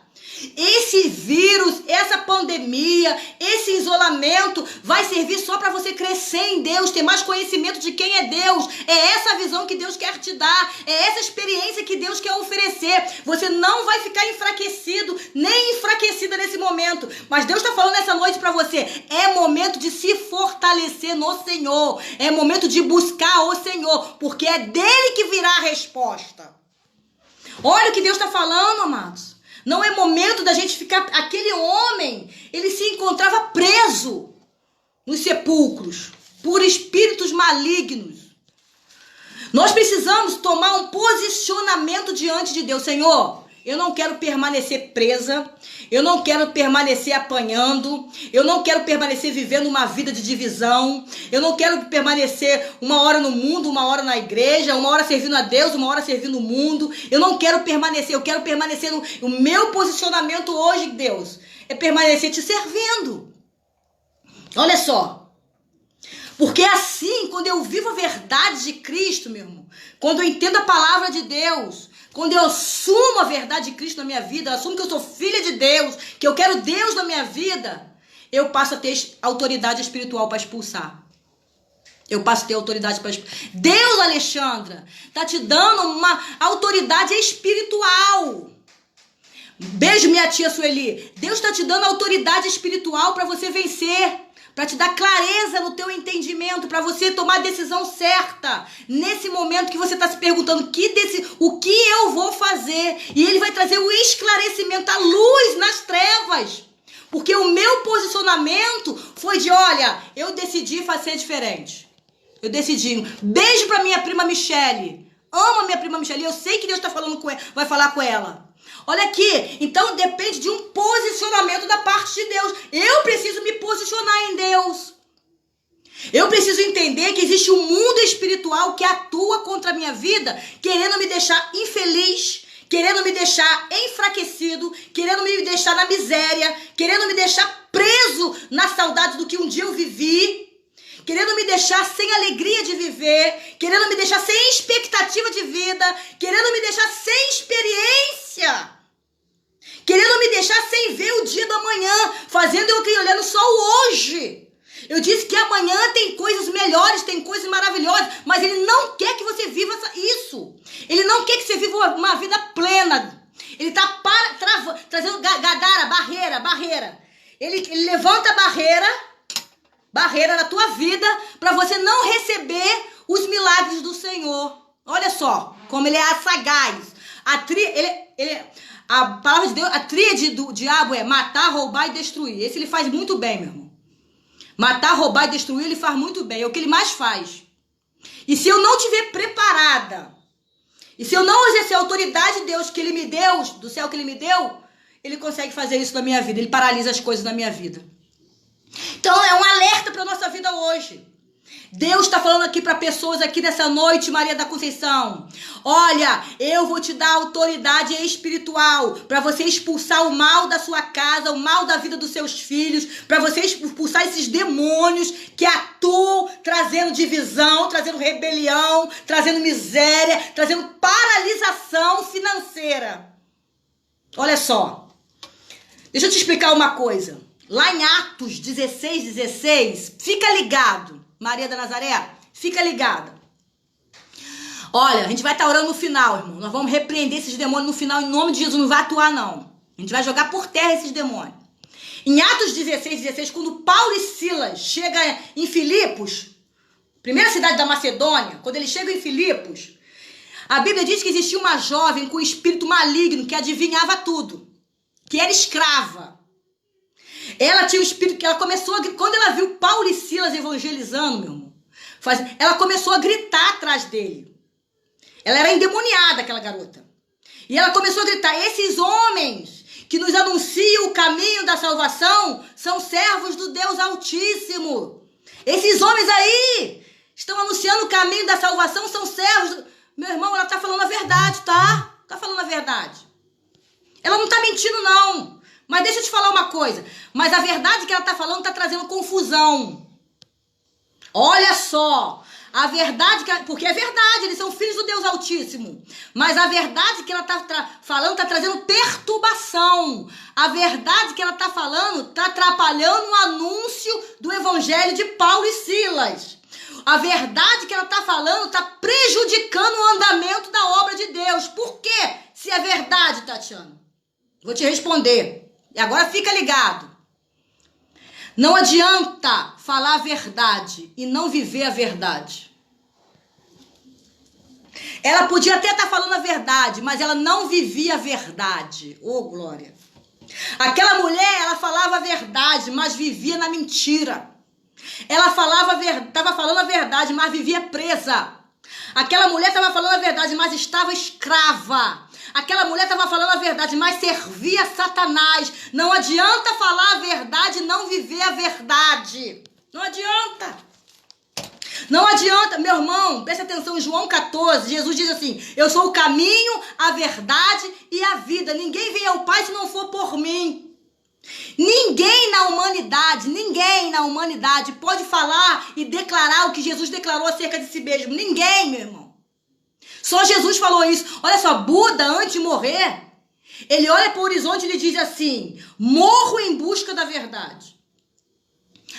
Esse vírus, essa pandemia, esse isolamento vai servir só para você crescer em Deus, ter mais conhecimento de quem é Deus. É essa visão que Deus quer te dar, é essa experiência que Deus quer oferecer. Você não vai ficar enfraquecido, nem enfraquecida nesse momento. Mas Deus está falando nessa noite para você, é momento de se fortalecer no Senhor. É momento de buscar o Senhor, porque é dele que virá a resposta. Olha o que Deus está falando, amados. Não é momento da gente ficar... Aquele homem, ele se encontrava preso nos sepulcros por espíritos malignos. Nós precisamos tomar um posicionamento diante de Deus. Senhor, eu não quero permanecer presa, eu não quero permanecer apanhando, eu não quero permanecer vivendo uma vida de divisão, eu não quero permanecer uma hora no mundo, uma hora na igreja, uma hora servindo a Deus, uma hora servindo o mundo. Eu não quero permanecer, eu quero permanecer o meu posicionamento hoje, Deus, é permanecer te servindo. Olha só, porque assim, quando eu vivo a verdade de Cristo, meu irmão, quando eu entendo a palavra de Deus, quando eu assumo a verdade de Cristo na minha vida, eu assumo que eu sou filha de Deus, que eu quero Deus na minha vida, eu passo a ter autoridade espiritual para expulsar. Eu passo a ter autoridade para expulsar. Deus, Alexandra, está te dando uma autoridade espiritual. Beijo, minha tia Sueli. Deus está te dando autoridade espiritual para você vencer, para te dar clareza no teu entendimento, para você tomar a decisão certa. Nesse momento que você está se perguntando o que eu vou fazer. E ele vai trazer o esclarecimento, a luz nas trevas. Porque o meu posicionamento foi de, olha, eu decidi fazer diferente. Eu decidi. Beijo para minha prima Michele. Amo a minha prima Michele. Eu sei que Deus está falando com ela, vai falar com ela. Olha aqui, então depende de um posicionamento da parte de Deus. Eu preciso me posicionar em Deus. Eu preciso entender que existe um mundo espiritual que atua contra a minha vida, querendo me deixar infeliz, querendo me deixar enfraquecido, querendo me deixar na miséria, querendo me deixar preso na saudade do que um dia eu vivi, querendo me deixar sem alegria de viver, querendo me deixar sem expectativa de vida, querendo me deixar sem experiência, querendo me deixar sem ver o dia do amanhã, fazendo eu aqui olhando só o hoje. Eu disse que amanhã tem coisas melhores, tem coisas maravilhosas, mas ele não quer que você viva isso. Ele não quer que você viva uma vida plena. Ele está trazendo gadara, barreira. Ele levanta barreira na tua vida para você não receber os milagres do Senhor. Olha só como ele é sagaz. A palavra de Deus, a tríade do diabo é matar, roubar e destruir. Esse ele faz muito bem, meu irmão. Matar, roubar e destruir, ele faz muito bem. É o que ele mais faz. E se eu não estiver preparada, e se eu não exercer a autoridade de Deus que ele me deu, do céu que ele me deu, ele consegue fazer isso na minha vida. Ele paralisa as coisas na minha vida. Então é um alerta para a nossa vida hoje. Deus está falando aqui para pessoas aqui nessa noite, Maria da Conceição. Olha, eu vou te dar autoridade espiritual para você expulsar o mal da sua casa, o mal da vida dos seus filhos, para você expulsar esses demônios que atuam trazendo divisão, trazendo rebelião, trazendo miséria, trazendo paralisação financeira. Olha só, deixa eu te explicar uma coisa. Lá em Atos 16, fica ligado. Maria da Nazaré, fica ligada. Olha, a gente vai estar orando no final, irmão. Nós vamos repreender esses demônios no final, em nome de Jesus. Não vai atuar, não. A gente vai jogar por terra esses demônios. Em Atos 16, quando Paulo e Silas chegam em Filipos, primeira cidade da Macedônia, quando eles chegam em Filipos, a Bíblia diz que existia uma jovem com espírito maligno que adivinhava tudo, que era escrava. Ela tinha um espírito que ela começou a... Quando ela viu Paulo e Silas evangelizando, meu irmão, ela começou a gritar atrás dele. Ela era endemoniada, aquela garota. E ela começou a gritar: esses homens que nos anunciam o caminho da salvação são servos do Deus Altíssimo. Esses homens aí estão anunciando o caminho da salvação, são servos do... Meu irmão, ela tá falando a verdade, tá? Tá falando a verdade. Ela não tá mentindo, não. Mas deixa eu te falar uma coisa. Mas a verdade que ela tá falando tá trazendo confusão. Olha só. A verdade, porque é verdade, eles são filhos do Deus Altíssimo. Mas a verdade que ela tá falando tá trazendo perturbação. A verdade que ela tá falando tá atrapalhando o anúncio do evangelho de Paulo e Silas. A verdade que ela tá falando tá prejudicando o andamento da obra de Deus. Por quê? Se é verdade, Tatiana. Vou te responder. E agora fica ligado. Não adianta falar a verdade e não viver a verdade. Ela podia até estar falando a verdade, mas ela não vivia a verdade. Oh, glória. Aquela mulher, ela falava a verdade, mas vivia na mentira. Ela estava falando a verdade, mas vivia presa. Aquela mulher estava falando a verdade, mas estava escrava. Aquela mulher estava falando a verdade, mas servia a Satanás. Não adianta falar a verdade e não viver a verdade. Não adianta. Não adianta, meu irmão, preste atenção, em João 14, Jesus diz assim: eu sou o caminho, a verdade e a vida. Ninguém vem ao Pai se não for por mim. Ninguém na humanidade pode falar e declarar o que Jesus declarou acerca de si mesmo. Ninguém, meu irmão. Só Jesus falou isso. Olha só, Buda, antes de morrer, ele olha para o horizonte e ele diz assim: morro em busca da verdade.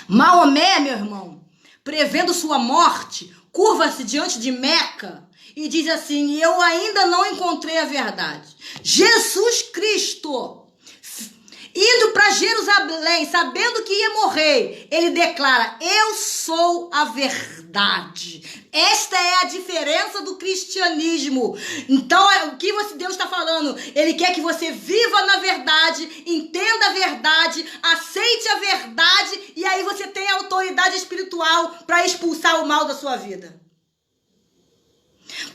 Maomé, meu irmão, prevendo sua morte, curva-se diante de Meca e diz assim: eu ainda não encontrei a verdade. Jesus Cristo, indo para Jerusalém, sabendo que ia morrer, ele declara: eu sou a verdade. Esta é a diferença do cristianismo. Então, o que Deus está falando? Ele quer que você viva na verdade, entenda a verdade, aceite a verdade, e aí você tem autoridade espiritual para expulsar o mal da sua vida.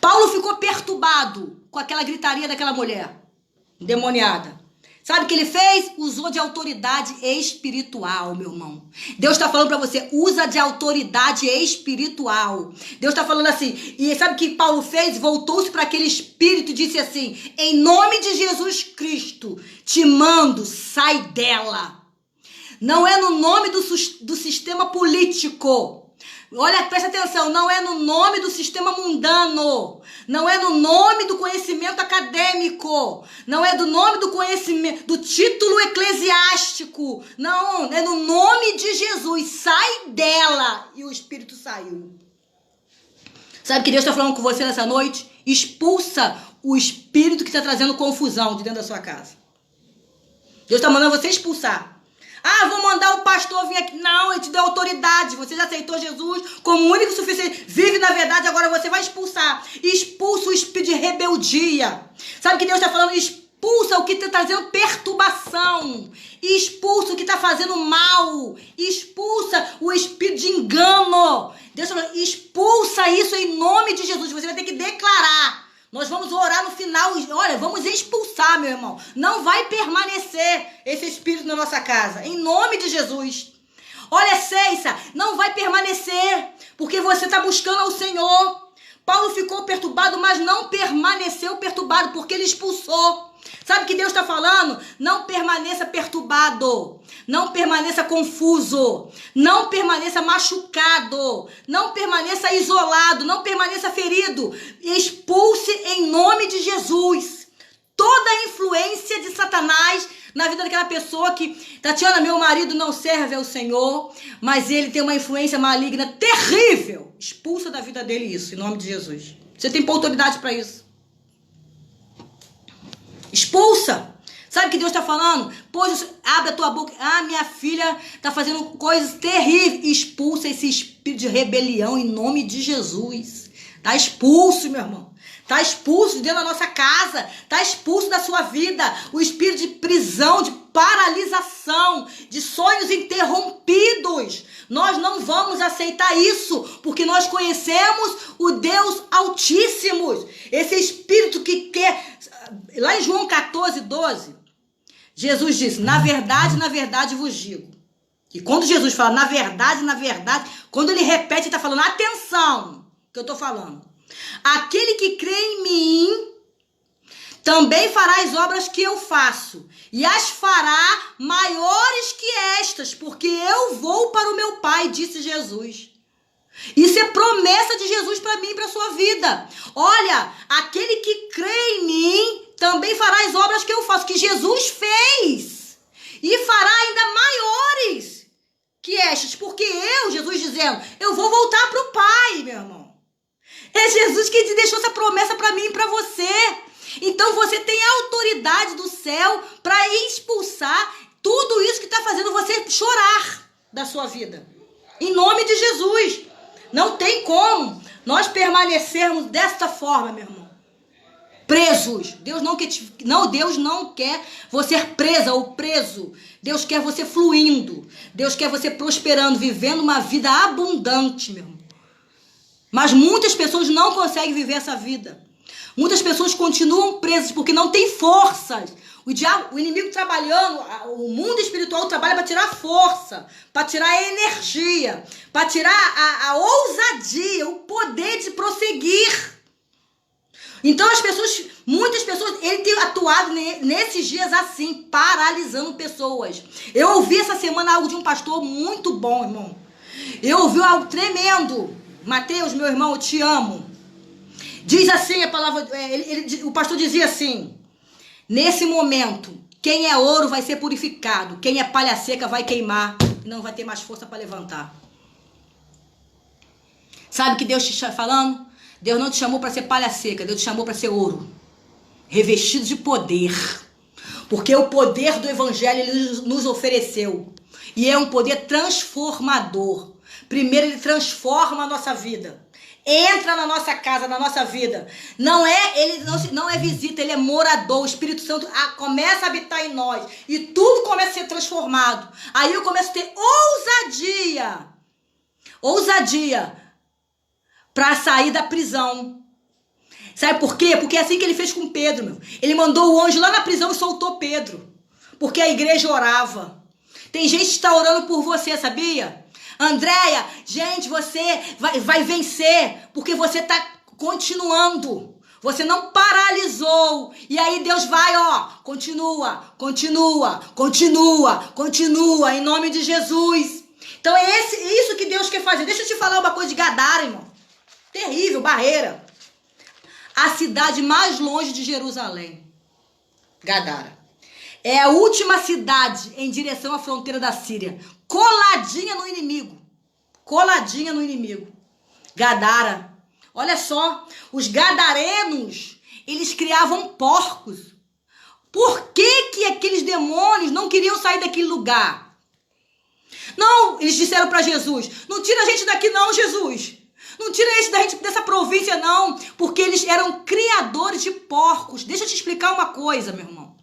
Paulo ficou perturbado com aquela gritaria daquela mulher endemoniada. Sabe o que ele fez? Usou de autoridade espiritual, meu irmão. Deus está falando para você: usa de autoridade espiritual. Deus está falando assim. E sabe o que Paulo fez? Voltou-se para aquele espírito e disse assim: em nome de Jesus Cristo, te mando, sai dela. Não é no nome do sistema político. Olha, presta atenção, não é no nome do sistema mundano, não é no nome do conhecimento acadêmico, não é do nome do conhecimento, do título eclesiástico, não, é no nome de Jesus, sai dela. E o Espírito saiu. Sabe o que Deus está falando com você nessa noite? Expulsa o espírito que está trazendo confusão de dentro da sua casa. Deus está mandando você expulsar. Ah, vou mandar o pastor vir aqui. Não, ele te deu autoridade. Você já aceitou Jesus como único e suficiente. Vive na verdade, agora você vai expulsar. Expulsa o espírito de rebeldia. Sabe o que Deus está falando? Expulsa o que está trazendo perturbação. Expulsa o que está fazendo mal. Expulsa o espírito de engano. Deus está falando: expulsa isso em nome de Jesus. Você vai ter que declarar. Nós vamos orar no final. Olha, vamos expulsar, meu irmão. Não vai permanecer esse espírito na nossa casa. Em nome de Jesus. Olha, Ceissa, não vai permanecer, porque você está buscando ao Senhor. Paulo ficou perturbado, mas não permaneceu perturbado, porque ele expulsou. Sabe o que Deus está falando? Não permaneça perturbado, não permaneça confuso, não permaneça machucado, não permaneça isolado, não permaneça ferido. Expulse em nome de Jesus toda a influência de Satanás na vida daquela pessoa que, Tatiana, meu marido não serve ao Senhor, mas ele tem uma influência maligna terrível. Expulsa da vida dele isso, em nome de Jesus. Você tem autoridade para isso. Expulsa. Sabe o que Deus está falando? Pois abre a tua boca. Ah, minha filha está fazendo coisas terríveis. Expulsa esse espírito de rebelião em nome de Jesus. Está expulso, meu irmão. Está expulso dentro da nossa casa. Está expulso da sua vida. O espírito de prisão, de paralisação, de sonhos interrompidos. Nós não vamos aceitar isso, porque nós conhecemos o Deus Altíssimo. Esse espírito que quer... Lá em João 14, 12, Jesus disse, na verdade vos digo. E quando Jesus fala na verdade, quando ele repete, ele está falando, atenção, que eu estou falando. Aquele que crê em mim, também fará as obras que eu faço, e as fará maiores que estas, porque eu vou para o meu Pai, disse Jesus. Isso é promessa de Jesus para mim e para a sua vida. Olha, aquele que crê em mim também fará as obras que eu faço, que Jesus fez. E fará ainda maiores que estas, porque Jesus dizendo, eu vou voltar para o Pai, meu irmão. É Jesus que deixou essa promessa para mim e para você. Então você tem a autoridade do céu para expulsar tudo isso que está fazendo você chorar da sua vida. Em nome de Jesus. Não tem como nós permanecermos desta forma, meu irmão. Presos. Deus não quer você presa ou preso. Deus quer você fluindo. Deus quer você prosperando, vivendo uma vida abundante, meu irmão. Mas muitas pessoas não conseguem viver essa vida. Muitas pessoas continuam presas porque não têm forças. O diabo, o inimigo trabalhando, o mundo espiritual trabalha para tirar força, para tirar a energia, para tirar a ousadia, o poder de prosseguir. Então muitas pessoas, ele tem atuado nesses dias assim, paralisando pessoas. Eu ouvi essa semana algo de um pastor muito bom, irmão. Eu ouvi algo tremendo. Mateus, meu irmão, eu te amo. Diz assim a palavra, o pastor dizia assim, nesse momento, quem é ouro vai ser purificado, quem é palha seca vai queimar, não vai ter mais força para levantar. Sabe o que Deus te está falando? Deus não te chamou para ser palha seca, Deus te chamou para ser ouro, revestido de poder, porque o poder do evangelho ele nos ofereceu, e é um poder transformador. Primeiro ele transforma a nossa vida. Entra na nossa casa, na nossa vida. Ele não é visita, ele é morador. O Espírito Santo começa a habitar em nós. E tudo começa a ser transformado. Aí eu começo a ter ousadia. Ousadia para sair da prisão. Sabe por quê? Porque é assim que ele fez com Pedro, meu. Ele mandou o anjo lá na prisão e soltou Pedro. Porque a igreja orava. Tem gente que está orando por você, sabia? Andréia, gente, você vai vencer, porque você está continuando, você não paralisou, e aí Deus vai, continua, em nome de Jesus. Então é isso que Deus quer fazer. Deixa eu te falar uma coisa de Gadara, irmão, terrível, Barreira, a cidade mais longe de Jerusalém, Gadara. É a última cidade em direção à fronteira da Síria. Coladinha no inimigo. Gadara. Olha só. Os gadarenos, eles criavam porcos. Por que aqueles demônios não queriam sair daquele lugar? Não, eles disseram para Jesus, não tira a gente daqui não, Jesus. Não tira a gente dessa província não. Porque eles eram criadores de porcos. Deixa eu te explicar uma coisa, meu irmão.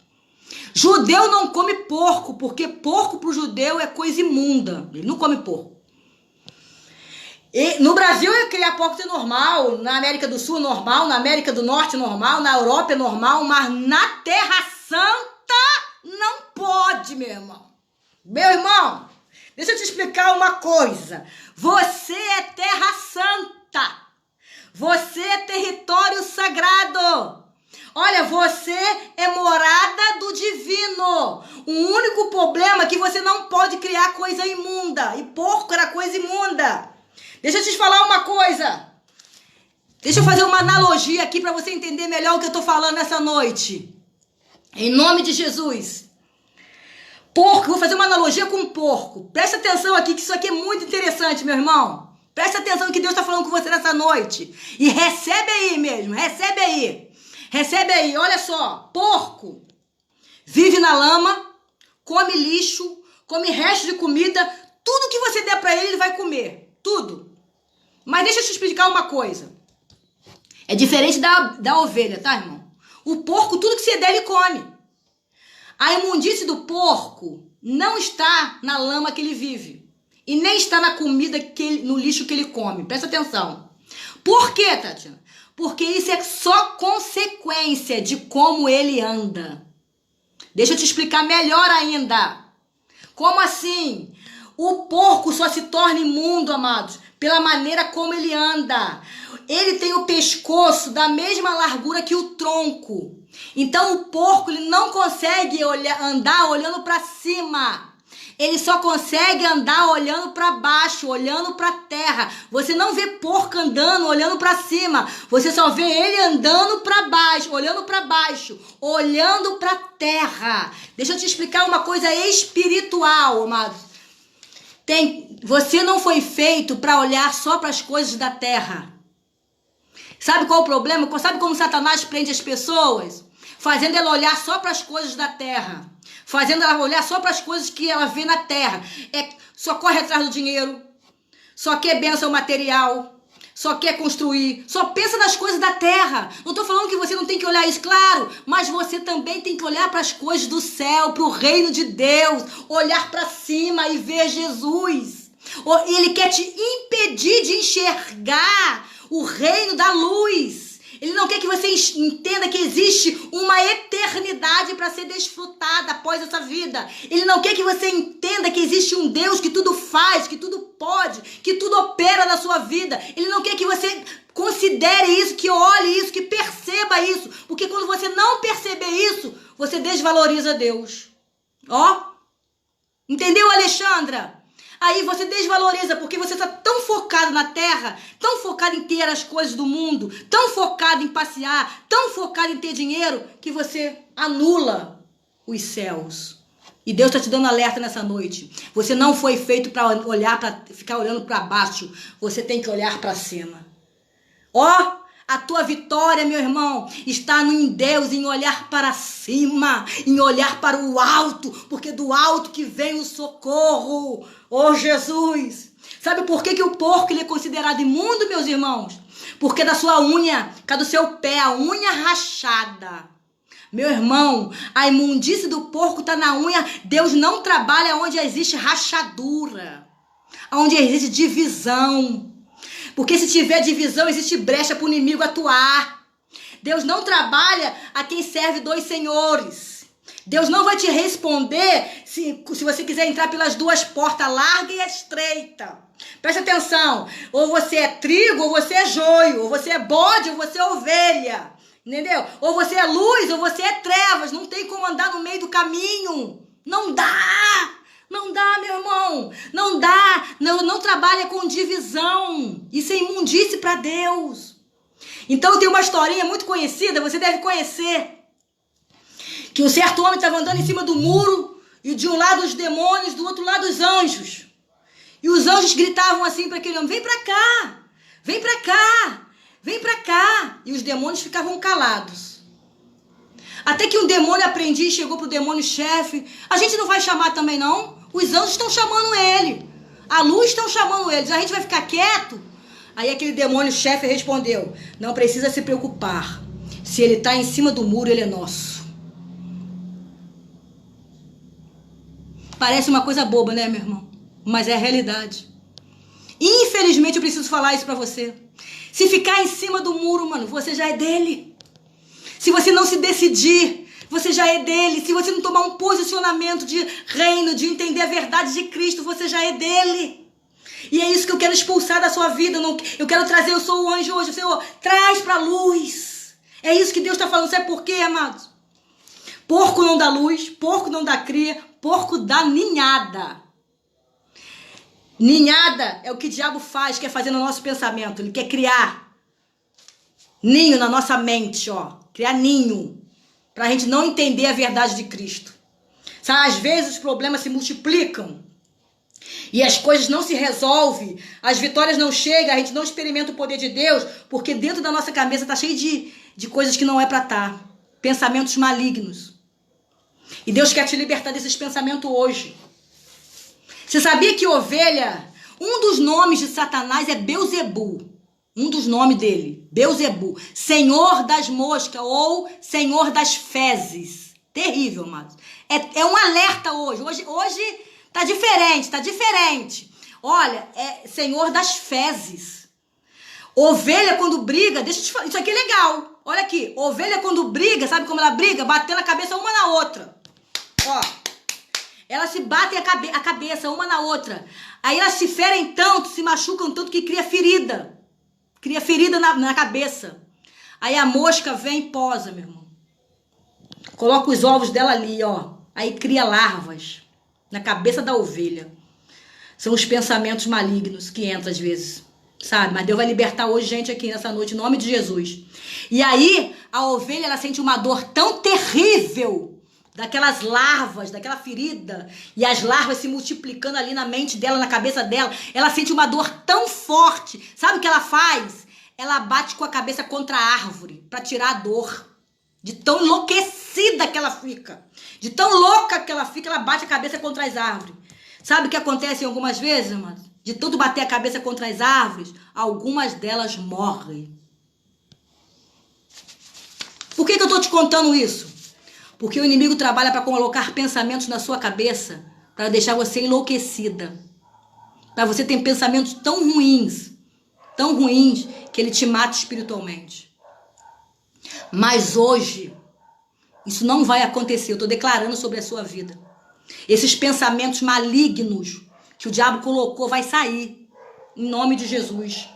Judeu não come porco, porque porco para o judeu é coisa imunda. Ele não come porco. E no Brasil, criar porco é normal. Na América do Sul é normal. Na América do Norte é normal. Na Europa é normal. Mas na Terra Santa não pode, meu irmão. Meu irmão, Deixa eu te explicar uma coisa. Você é terra santa. Você é território sagrado. Olha, você é morada do divino. O único problema é que você não pode criar coisa imunda. E porco era coisa imunda. Deixa eu te falar uma coisa. Deixa eu fazer uma analogia aqui para você entender melhor o que eu tô falando nessa noite. Em nome de Jesus. Porco, vou fazer uma analogia com porco. Presta atenção aqui, que isso aqui é muito interessante, meu irmão. Presta atenção no que Deus está falando com você nessa noite. E recebe aí mesmo, recebe aí. Recebe aí, olha só. Porco vive na lama, come lixo, come resto de comida. Tudo que você der para ele, ele vai comer. Tudo. Mas deixa eu te explicar uma coisa. É diferente da ovelha, tá, irmão? O porco, tudo que você der, ele come. A imundície do porco não está na lama que ele vive. E nem está na comida, no lixo que ele come. Presta atenção. Por quê, Tatiana? Porque isso é só consequência de como ele anda. Deixa eu te explicar melhor ainda. Como assim? O porco só se torna imundo, amados, pela maneira como ele anda. Ele tem o pescoço da mesma largura que o tronco. Então o porco ele não consegue andar olhando para cima. Ele só consegue andar olhando para baixo, olhando para a terra. Você não vê porco andando olhando para cima. Você só vê ele andando para baixo, olhando para baixo, olhando para a terra. Deixa eu te explicar uma coisa espiritual, amados. Você não foi feito para olhar só para as coisas da terra. Sabe qual é o problema? Sabe como Satanás prende as pessoas? Fazendo ela olhar só para as coisas da terra. Fazendo ela olhar só para as coisas que ela vê na terra. Só corre atrás do dinheiro. Só quer bênção material. Só quer construir. Só pensa nas coisas da terra. Não estou falando que você não tem que olhar isso, claro. Mas você também tem que olhar para as coisas do céu, para o reino de Deus. Olhar para cima e ver Jesus. Ele quer te impedir de enxergar o reino da luz. Ele não quer que você entenda que existe uma eternidade para ser desfrutada após essa vida. Ele não quer que você entenda que existe um Deus que tudo faz, que tudo pode, que tudo opera na sua vida. Ele não quer que você considere isso, que olhe isso, que perceba isso. Porque quando você não perceber isso, você desvaloriza Deus. Entendeu, Alexandra? Aí você desvaloriza, porque você está tão focado na terra, tão focado em ter as coisas do mundo, tão focado em passear, tão focado em ter dinheiro, que você anula os céus. E Deus está te dando alerta nessa noite. Você não foi feito para ficar olhando para baixo. Você tem que olhar para cima. A tua vitória, meu irmão, está em Deus, em olhar para cima, em olhar para o alto, porque do alto que vem o socorro. Jesus! Sabe por que o porco ele é considerado imundo, meus irmãos? Porque da sua unha, do seu pé, a unha rachada. Meu irmão, a imundície do porco está na unha. Deus não trabalha onde existe rachadura, onde existe divisão. Porque se tiver divisão, existe brecha para o inimigo atuar. Deus não trabalha a quem serve dois senhores. Deus não vai te responder se você quiser entrar pelas duas portas, larga e estreita. Presta atenção. Ou você é trigo, ou você é joio. Ou você é bode, ou você é ovelha. Entendeu? Ou você é luz, ou você é trevas. Não tem como andar no meio do caminho. Não dá. Não dá, meu irmão. Não dá. Não trabalha com divisão. Isso é imundície para Deus. Então tem uma historinha muito conhecida, você deve conhecer. Que um certo homem estava andando em cima do muro. E de um lado os demônios, do outro lado os anjos. E os anjos gritavam assim para aquele homem: vem para cá. Vem para cá. Vem para cá. E os demônios ficavam calados. Até que um demônio aprendiz chegou pro demônio chefe: a gente não vai chamar também não? Os anjos estão chamando ele. A luz estão chamando eles. A gente vai ficar quieto? Aí aquele demônio chefe respondeu: não precisa se preocupar. Se ele está em cima do muro, ele é nosso. Parece uma coisa boba, né, meu irmão? Mas é a realidade. Infelizmente eu preciso falar isso para você. Se ficar em cima do muro, mano, você já é dele. Se você não se decidir, você já é dele. Se você não tomar um posicionamento de reino, de entender a verdade de Cristo, você já é dele. E é isso que eu quero expulsar da sua vida. Eu quero trazer, eu sou o anjo hoje. Senhor, traz para a luz. É isso que Deus está falando. Sabe por quê, amados? Porco não dá luz, porco não dá cria, porco dá ninhada. Ninhada é o que o diabo faz, quer fazer no nosso pensamento. Ele quer criar ninho na nossa mente, ó. Criar ninho. Pra gente não entender a verdade de Cristo. Sabe, às vezes os problemas se multiplicam. E as coisas não se resolvem. As vitórias não chegam. A gente não experimenta o poder de Deus. Porque dentro da nossa cabeça tá cheio de coisas que não é pra estar. Pensamentos malignos. E Deus quer te libertar desses pensamentos hoje. Você sabia que ovelha, um dos nomes de Satanás é Beuzebu. Um dos nomes dele, Beuzebu. Senhor das moscas ou Senhor das fezes. Terrível, amados. É um alerta hoje. Hoje tá diferente, tá diferente. Olha, é Senhor das fezes. Ovelha quando briga, deixa eu te falar, isso aqui é legal. Olha aqui, ovelha quando briga, sabe como ela briga? Batendo a cabeça uma na outra. Ó, elas se batem a cabeça uma na outra. Aí elas se ferem tanto, se machucam tanto que cria ferida. Cria ferida na cabeça. Aí a mosca vem e posa, meu irmão. Coloca os ovos dela ali, ó. Aí cria larvas na cabeça da ovelha. São os pensamentos malignos que entram às vezes, sabe? Mas Deus vai libertar hoje gente aqui nessa noite, em nome de Jesus. E aí a ovelha, ela sente uma dor tão terrível daquelas larvas, daquela ferida, e as larvas se multiplicando ali na mente dela, na cabeça dela. Ela sente uma dor tão forte. Sabe o que ela faz? Ela bate com a cabeça contra a árvore para tirar a dor. De tão enlouquecida que ela fica. De tão louca que ela fica, ela bate a cabeça contra as árvores. Sabe o que acontece algumas vezes, irmãs? De tanto bater a cabeça contra as árvores, algumas delas morrem. Por que eu tô te contando isso? Porque o inimigo trabalha para colocar pensamentos na sua cabeça, para deixar você enlouquecida. Para você ter pensamentos tão ruins, que ele te mata espiritualmente. Mas hoje, isso não vai acontecer. Eu estou declarando sobre a sua vida. Esses pensamentos malignos que o diabo colocou vai sair, em nome de Jesus.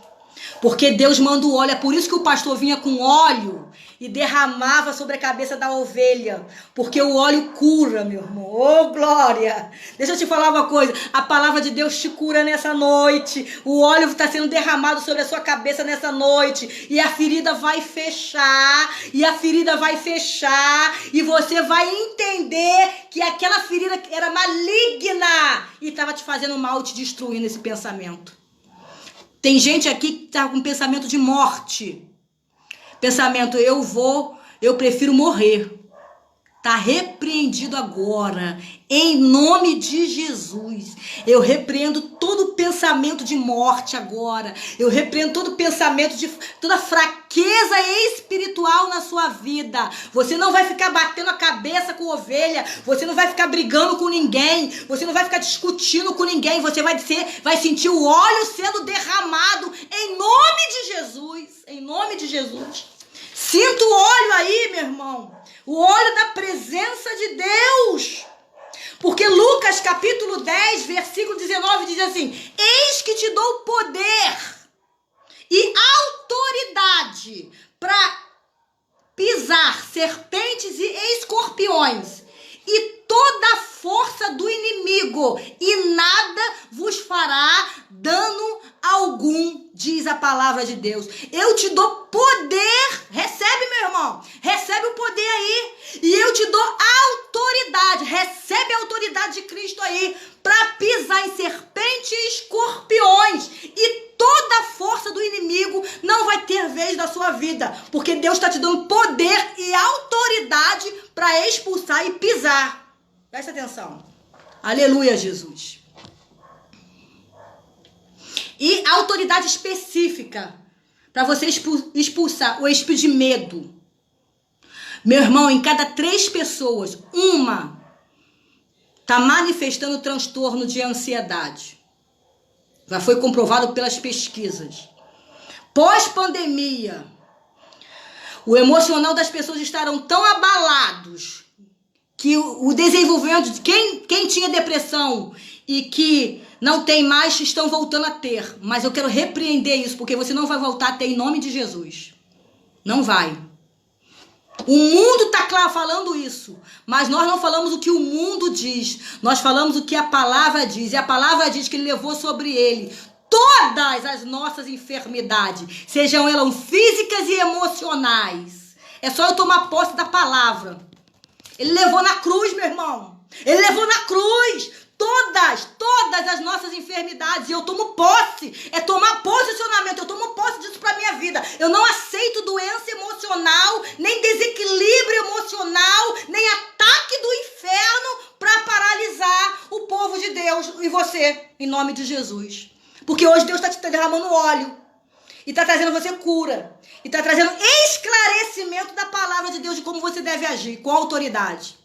Porque Deus manda o óleo. É por isso que o pastor vinha com óleo e derramava sobre a cabeça da ovelha. Porque o óleo cura, meu irmão. Oh, glória! Deixa eu te falar uma coisa. A palavra de Deus te cura nessa noite. O óleo está sendo derramado sobre a sua cabeça nessa noite. E a ferida vai fechar. E a ferida vai fechar. E você vai entender que aquela ferida era maligna. E estava te fazendo mal, te destruindo esse pensamento. Tem gente aqui que tá com pensamento de morte. Pensamento, eu prefiro morrer. Tá repreendido agora, em nome de Jesus. Eu repreendo todo pensamento de morte agora. Eu repreendo todo pensamento de toda fraqueza espiritual na sua vida. Você não vai ficar batendo a cabeça com ovelha. Você não vai ficar brigando com ninguém. Você não vai ficar discutindo com ninguém. Você vai sentir o óleo sendo derramado em nome de Jesus. Em nome de Jesus. Sinta o óleo aí, meu irmão. O óleo da presença de Deus. Porque Lucas capítulo 10, versículo 19 diz assim: eis que te dou poder e autoridade para pisar serpentes e escorpiões e toda a força do inimigo, e nada vos fará dano algum, diz a palavra de Deus. Eu te dou poder, recebe, meu irmão, recebe o poder aí, e eu te dou autoridade, recebe a autoridade de Cristo aí, para pisar em serpentes e escorpiões, e toda a força do inimigo não vai ter vez na sua vida, porque Deus está te dando poder e autoridade para expulsar e pisar. Presta atenção. Aleluia, Jesus. E autoridade específica para você expulsar o espírito de medo. Meu irmão, em cada 3 pessoas, uma está manifestando transtorno de ansiedade. Já foi comprovado pelas pesquisas. Pós-pandemia, o emocional das pessoas estarão tão abalados que o desenvolvimento de quem tinha depressão e que não tem mais, estão voltando a ter. Mas eu quero repreender isso, porque você não vai voltar a ter em nome de Jesus. Não vai. O mundo está falando isso, mas nós não falamos o que o mundo diz. Nós falamos o que a palavra diz. E a palavra diz que ele levou sobre ele todas as nossas enfermidades, sejam elas físicas e emocionais. É só eu tomar posse da palavra. Ele levou na cruz, meu irmão. Ele levou na cruz todas as nossas enfermidades. E eu tomo posse. É tomar posicionamento. Eu tomo posse disso pra minha vida. Eu não aceito doença emocional, nem desequilíbrio emocional, nem ataque do inferno pra paralisar o povo de Deus e você, em nome de Jesus. Porque hoje Deus está te derramando óleo. E está trazendo você cura. E está trazendo esclarecimento da palavra de Deus, de como você deve agir, com autoridade.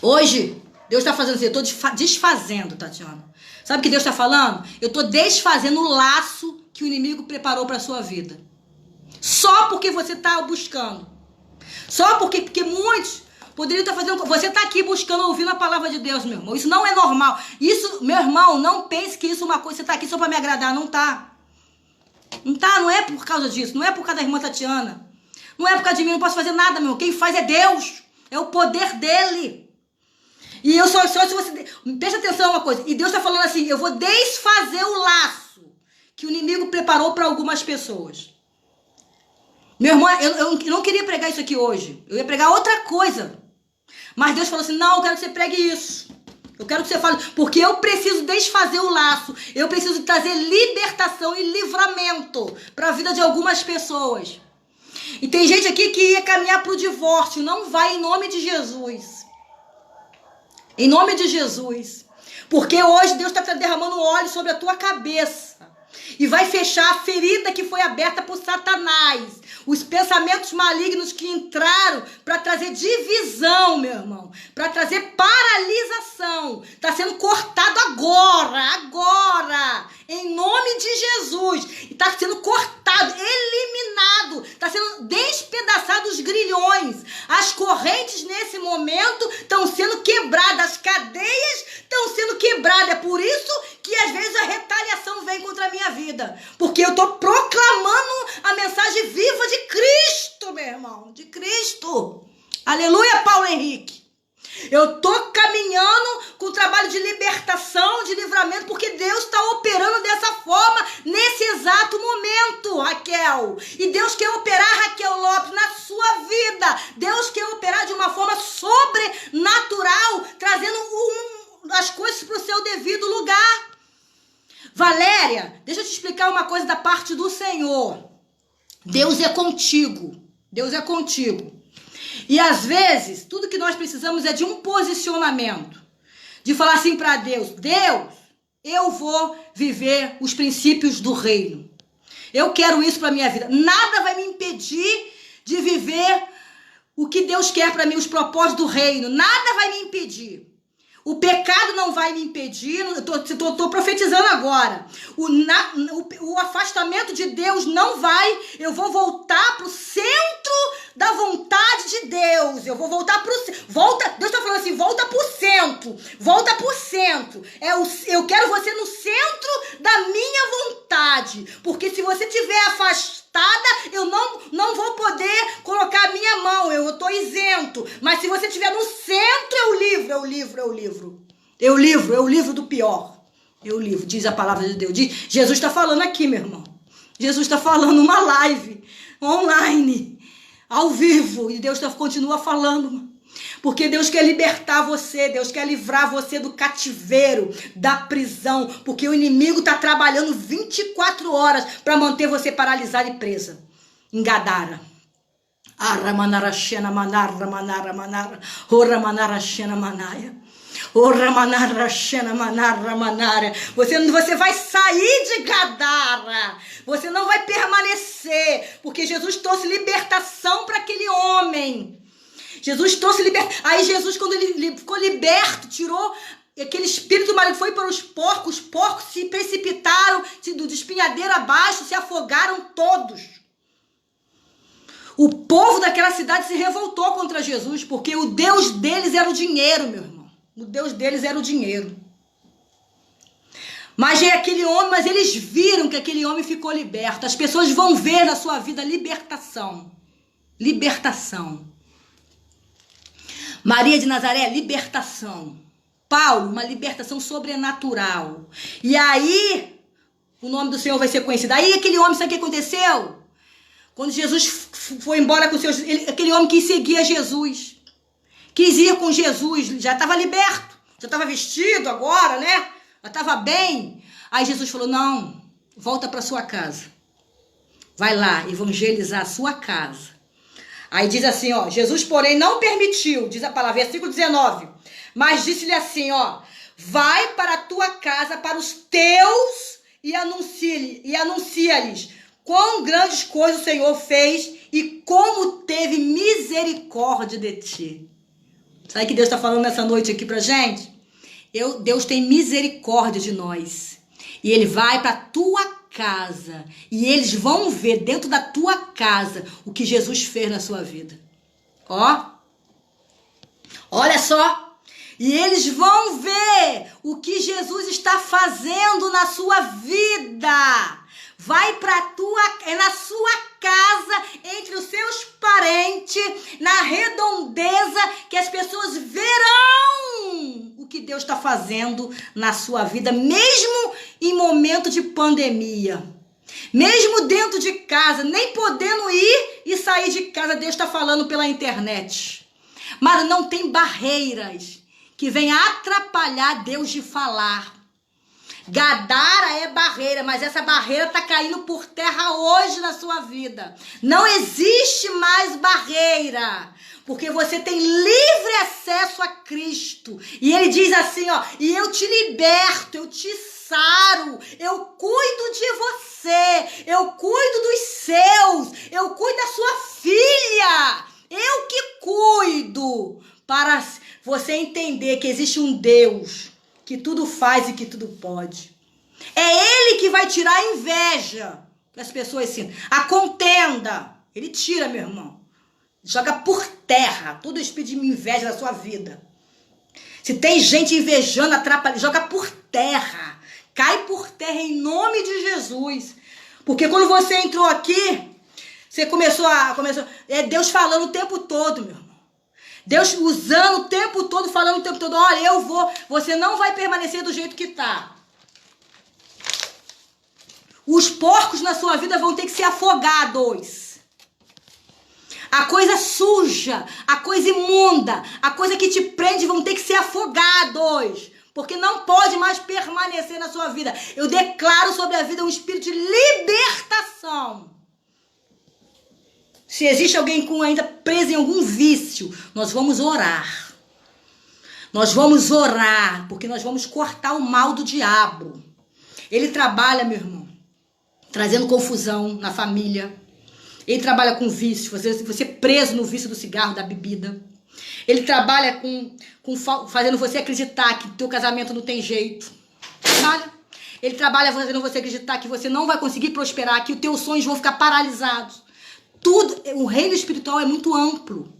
Hoje, Deus está fazendo assim, eu estou desfazendo, Tatiana. Sabe o que Deus está falando? Eu estou desfazendo o laço que o inimigo preparou para a sua vida. Só porque você está buscando. Só porque muitos poderiam estar fazendo... Você está aqui buscando, ouvindo a palavra de Deus, meu irmão. Isso não é normal. Isso, meu irmão, não pense que isso é uma coisa... Você está aqui só para me agradar. Não está. Não tá, não é por causa disso, não é por causa da irmã Tatiana, não é por causa de mim, não posso fazer nada, meu irmão. Quem faz é Deus, é o poder dele. E eu só se você... Presta atenção uma coisa, e Deus tá falando assim, eu vou desfazer o laço que o inimigo preparou para algumas pessoas. Meu irmão, eu não queria pregar isso aqui hoje, eu ia pregar outra coisa. Mas Deus falou assim, não, eu quero que você pregue isso. Eu quero que você fale, porque eu preciso desfazer o laço. Eu preciso trazer libertação e livramento para a vida de algumas pessoas. E tem gente aqui que ia caminhar para o divórcio. Não vai em nome de Jesus. Em nome de Jesus. Porque hoje Deus está derramando óleo sobre a tua cabeça. E vai fechar a ferida que foi aberta por Satanás. Os pensamentos malignos que entraram para trazer divisão, meu irmão. Para trazer paralisação. Está sendo cortado agora. Em nome de Jesus. Está sendo cortado, eliminado. Está sendo despedaçado os grilhões. As correntes nesse momento estão sendo quebradas. As cadeias estão sendo quebradas. É por isso que às vezes a retaliação vem contra a minha vida. Porque eu estou proclamando a mensagem viva de Cristo, meu irmão. De Cristo. Aleluia, Paulo Henrique. Eu estou caminhando com o trabalho de libertação, de livramento, porque Deus está operando dessa forma nesse exato momento, Raquel. E Deus quer operar, Raquel Lopes, na sua vida. Deus quer operar de uma forma sobrenatural, trazendo as coisas para o seu devido lugar. Valéria, deixa eu te explicar uma coisa da parte do Senhor. Deus é contigo. Deus é contigo. E às vezes, tudo que nós precisamos é de um posicionamento. De falar assim para Deus, Deus, eu vou viver os princípios do reino. Eu quero isso para minha vida. Nada vai me impedir de viver o que Deus quer para mim, os propósitos do reino. Nada vai me impedir. O pecado não vai me impedir, estou profetizando agora. O afastamento de Deus não vai. Eu vou voltar para o centro da vontade de Deus. Eu vou voltar para o centro. Deus está falando assim, volta para o centro. Volta para o centro. Eu quero você no centro da minha vontade. Porque se você estiver afastada, eu não vou poder colocar a minha mão. Eu estou isento. Mas se você estiver no centro, eu livro do pior. Eu livro, diz a palavra de Deus. Jesus está falando aqui, meu irmão. Jesus está falando uma live online, ao vivo. E Deus continua falando. Porque Deus quer libertar você. Deus quer livrar você do cativeiro, da prisão. Porque o inimigo está trabalhando 24 horas para manter você paralisada e presa. Em Gadara. Você vai sair de Gadara. Você não vai permanecer. Porque Jesus trouxe libertação para aquele homem. Jesus trouxe libertação. Aí Jesus, quando ele ficou liberto, tirou aquele espírito maligno, foi para os porcos se precipitaram do espinhadeiro abaixo, se afogaram todos. O povo daquela cidade se revoltou contra Jesus, porque o Deus deles era o dinheiro, meu irmão. O Deus deles era o dinheiro. Mas eles viram que aquele homem ficou liberto. As pessoas vão ver na sua vida libertação. Libertação. Maria de Nazaré, libertação. Paulo, uma libertação sobrenatural. E aí, o nome do Senhor vai ser conhecido. Aí aquele homem, sabe o que aconteceu? Quando Jesus foi embora com seus... aquele homem quis seguir a Jesus. Quis ir com Jesus. Já estava liberto. Já estava vestido agora, né? Já estava bem. Aí Jesus falou, não, volta para sua casa. Vai lá, evangelizar a sua casa. Aí diz assim, ó, Jesus, porém, não permitiu, diz a palavra, versículo 19. Mas disse-lhe assim, ó, vai para a tua casa, para os teus, e anuncia-lhes quão grandes coisas o Senhor fez e como teve misericórdia de ti. Sabe o que Deus está falando nessa noite aqui pra gente? Deus tem misericórdia de nós. E Ele vai para a tua casa. E eles vão ver dentro da tua casa o que Jesus fez na sua vida. Ó. Olha só. E eles vão ver o que Jesus está fazendo na sua vida. Vai na sua casa, entre os seus parentes, na redondeza, que as pessoas verão o que Deus está fazendo na sua vida, mesmo em momento de pandemia. Mesmo dentro de casa, nem podendo ir e sair de casa, Deus está falando pela internet. Mas não tem barreiras que venham atrapalhar Deus de falar. Gadara é barreira, mas essa barreira está caindo por terra hoje na sua vida. Não existe mais barreira, porque você tem livre acesso a Cristo. E Ele diz assim, ó, e eu te liberto, eu te saro, eu cuido de você, eu cuido dos seus, eu cuido da sua filha, eu que cuido, para você entender que existe um Deus que tudo faz e que tudo pode. É Ele que vai tirar a inveja das pessoas, assim, a contenda. Ele tira, meu irmão. Joga por terra todo espírito de inveja da sua vida. Se tem gente invejando, atrapalhando, joga por terra. Cai por terra em nome de Jesus. Porque quando você entrou aqui, você começou é Deus falando o tempo todo, meu irmão. Deus usando o tempo todo, falando o tempo todo, olha, você não vai permanecer do jeito que está. Os porcos na sua vida vão ter que ser afogados. A coisa suja, a coisa imunda, a coisa que te prende vão ter que ser afogados. Porque não pode mais permanecer na sua vida. Eu declaro sobre a vida um espírito de libertação. Se existe alguém ainda preso em algum vício, nós vamos orar. Nós vamos orar, porque nós vamos cortar o mal do diabo. Ele trabalha, meu irmão, trazendo confusão na família. Ele trabalha com vício, você preso no vício do cigarro, da bebida. Ele trabalha fazendo você acreditar que teu casamento não tem jeito. Ele trabalha fazendo você acreditar que você não vai conseguir prosperar, que os teus sonhos vão ficar paralisados. Tudo, o reino espiritual é muito amplo.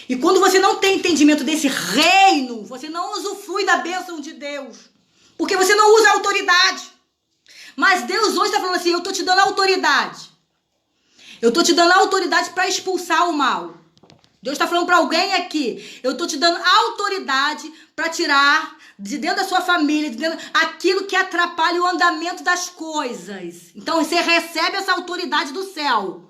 E quando você não tem entendimento desse reino, você não usufrui da bênção de Deus. Porque você não usa a autoridade. Mas Deus hoje está falando assim, eu estou te dando autoridade. Eu estou te dando autoridade para expulsar o mal. Deus está falando para alguém aqui, eu estou te dando autoridade para tirar de dentro da sua família, de dentro, aquilo que atrapalha o andamento das coisas. Então você recebe essa autoridade do céu.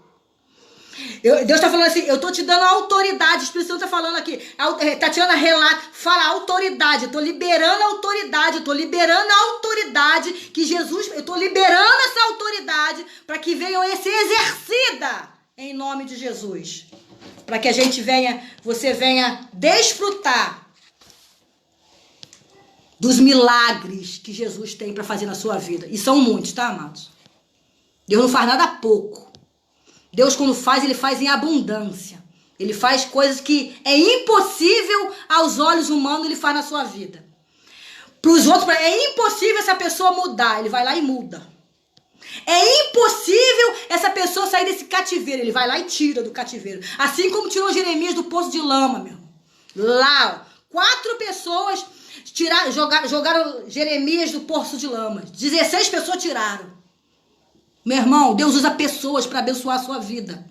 Deus está falando assim, eu estou te dando autoridade, o Espírito Santo está falando aqui, está tirando a relato, fala autoridade, eu estou liberando a autoridade, que Jesus, eu estou liberando essa autoridade para que venham ser exercida em nome de Jesus. Para que você venha desfrutar dos milagres que Jesus tem para fazer na sua vida. E são muitos, tá, amados? Deus não faz nada pouco. Deus, quando faz, Ele faz em abundância. Ele faz coisas que é impossível aos olhos humanos, Ele faz na sua vida. Para os outros, é impossível essa pessoa mudar. Ele vai lá e muda. É impossível essa pessoa sair desse cativeiro. Ele vai lá e tira do cativeiro. Assim como tirou Jeremias do poço de lama, meu irmão. Lá, ó, 4 pessoas jogaram Jeremias do poço de lama. 16 pessoas tiraram. Meu irmão, Deus usa pessoas para abençoar a sua vida.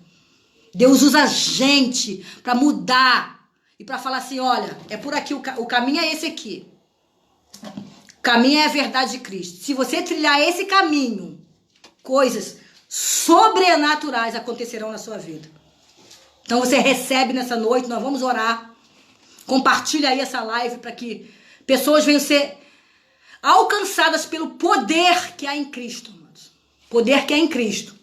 Deus usa gente para mudar e para falar assim, olha, é por aqui, o caminho é esse aqui. O caminho é a verdade de Cristo. Se você trilhar esse caminho, coisas sobrenaturais acontecerão na sua vida. Então você recebe nessa noite, nós vamos orar. Compartilha aí essa live para que pessoas venham ser alcançadas pelo poder que há em Cristo, amados. Poder que há em Cristo.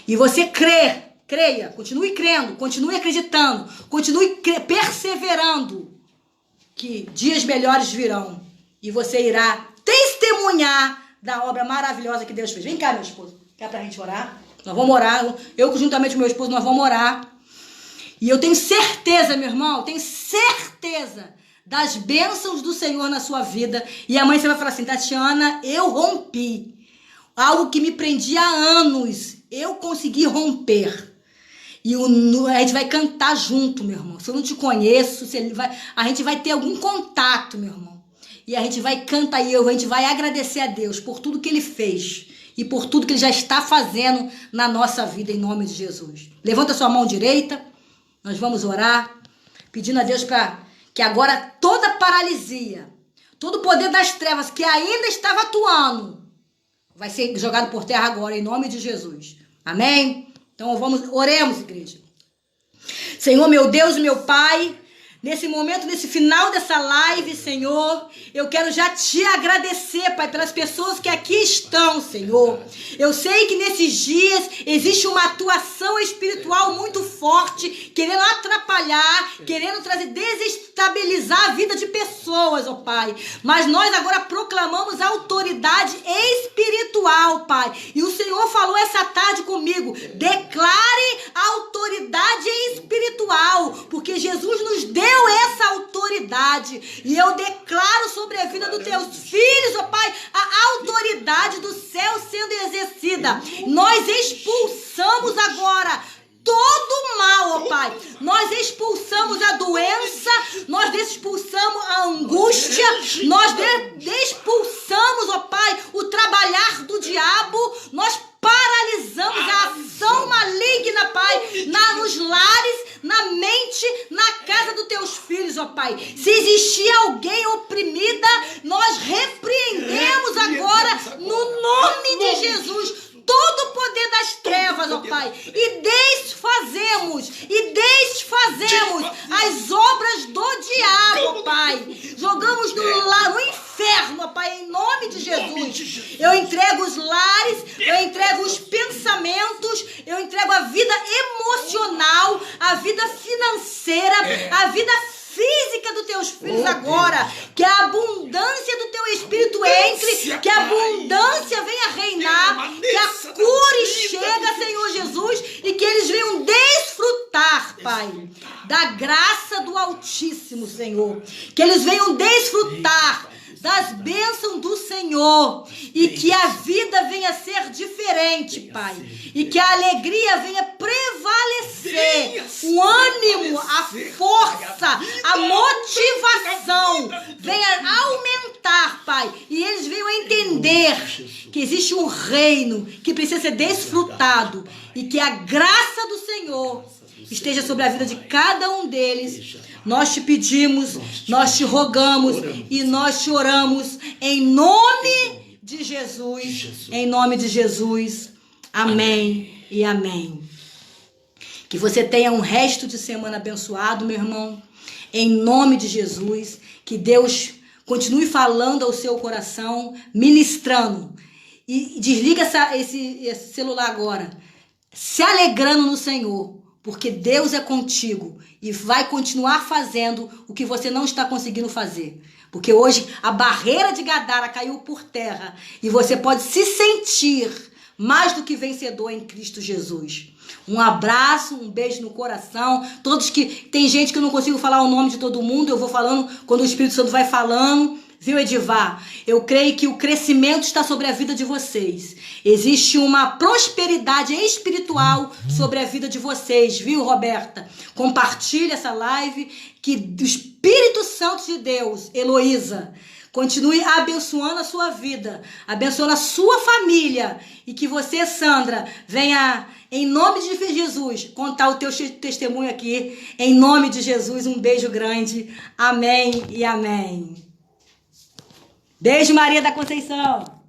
E você creia, continue crendo, continue acreditando, continue perseverando que dias melhores virão e você irá testemunhar da obra maravilhosa que Deus fez. Vem cá, meu esposo, quer pra gente orar? Nós vamos orar, eu juntamente com meu esposo nós vamos orar. E eu tenho certeza, meu irmão, tenho certeza das bênçãos do Senhor na sua vida. E amanhã você vai falar assim, Tatiana, eu rompi. Algo que me prendia há anos, eu consegui romper. E a gente vai cantar junto, meu irmão. Se eu não te conheço, a gente vai ter algum contato, meu irmão. E a gente vai cantar e a gente vai agradecer a Deus por tudo que Ele fez. E por tudo que Ele já está fazendo na nossa vida, em nome de Jesus. Levanta sua mão direita. Nós vamos orar, pedindo a Deus para que agora toda paralisia, todo o poder das trevas que ainda estava atuando, vai ser jogado por terra agora, em nome de Jesus. Amém? Então oremos, igreja. Senhor, meu Deus e meu Pai, nesse momento, nesse final dessa live, Senhor, eu quero já te agradecer, Pai, pelas pessoas que aqui estão, Senhor. Eu sei que nesses dias existe uma atuação espiritual muito forte, querendo atrapalhar, querendo desestabilizar a vida de pessoas, ó Pai. Mas nós agora proclamamos a autoridade espiritual, Pai. E o Senhor falou essa tarde comigo, declare a autoridade espiritual, porque Jesus nos deu essa autoridade, e eu declaro sobre a vida dos teus filhos, ó Pai, a autoridade do céu sendo exercida. Nós expulsamos agora todo mal, ó Pai. Nós expulsamos a doença, nós expulsamos a angústia, nós expulsamos, ó Pai, o trabalhar do diabo, nós paralisamos a ação maligna, Pai, nos lares, na mente, na casa dos teus filhos, ó Pai. Se existia alguém oprimida, nós repreendemos agora, no nome de Jesus, todo o poder das trevas, ó Pai, e desfazemos as obras do diabo, ó Pai. Jogamos no inferno, ó Pai, em nome de Jesus. Eu entrego os lares, eu entrego os pensamentos, eu entrego a vida emocional, a vida financeira, a vida física dos teus filhos agora. Que a abundância do teu Espírito entre, que a abundância venha reinar, que a cura chega, Senhor Jesus, e que eles venham desfrutar, Pai, da graça do Altíssimo, Senhor. Que eles venham desfrutar das bênçãos do Senhor, e que a vida venha a ser diferente, Pai, e que a alegria venha prevalecer, o ânimo, a força, a motivação venha aumentar, Pai, e eles venham a entender que existe um reino que precisa ser desfrutado, e que a graça do Senhor esteja sobre a vida de cada um deles. Nós te pedimos, nós te rogamos e nós te oramos em nome de Jesus. Em nome de Jesus. Amém e amém. Que você tenha um resto de semana abençoado, meu irmão. Em nome de Jesus. Que Deus continue falando ao seu coração, ministrando. E desliga esse celular agora. Se alegrando no Senhor. Porque Deus é contigo e vai continuar fazendo o que você não está conseguindo fazer. Porque hoje a barreira de Gadara caiu por terra e você pode se sentir mais do que vencedor em Cristo Jesus. Um abraço, um beijo no coração. Tem gente que eu não consigo falar o nome de todo mundo, eu vou falando quando o Espírito Santo vai falando. Viu, Edivar? Eu creio que o crescimento está sobre a vida de vocês. Existe uma prosperidade espiritual sobre a vida de vocês, viu, Roberta? Compartilha essa live, que o Espírito Santo de Deus, Heloísa, continue abençoando a sua vida, abençoando a sua família, e que você, Sandra, venha, em nome de Jesus, contar o teu testemunho aqui, em nome de Jesus. Um beijo grande, amém e amém. Beijo, Maria da Conceição.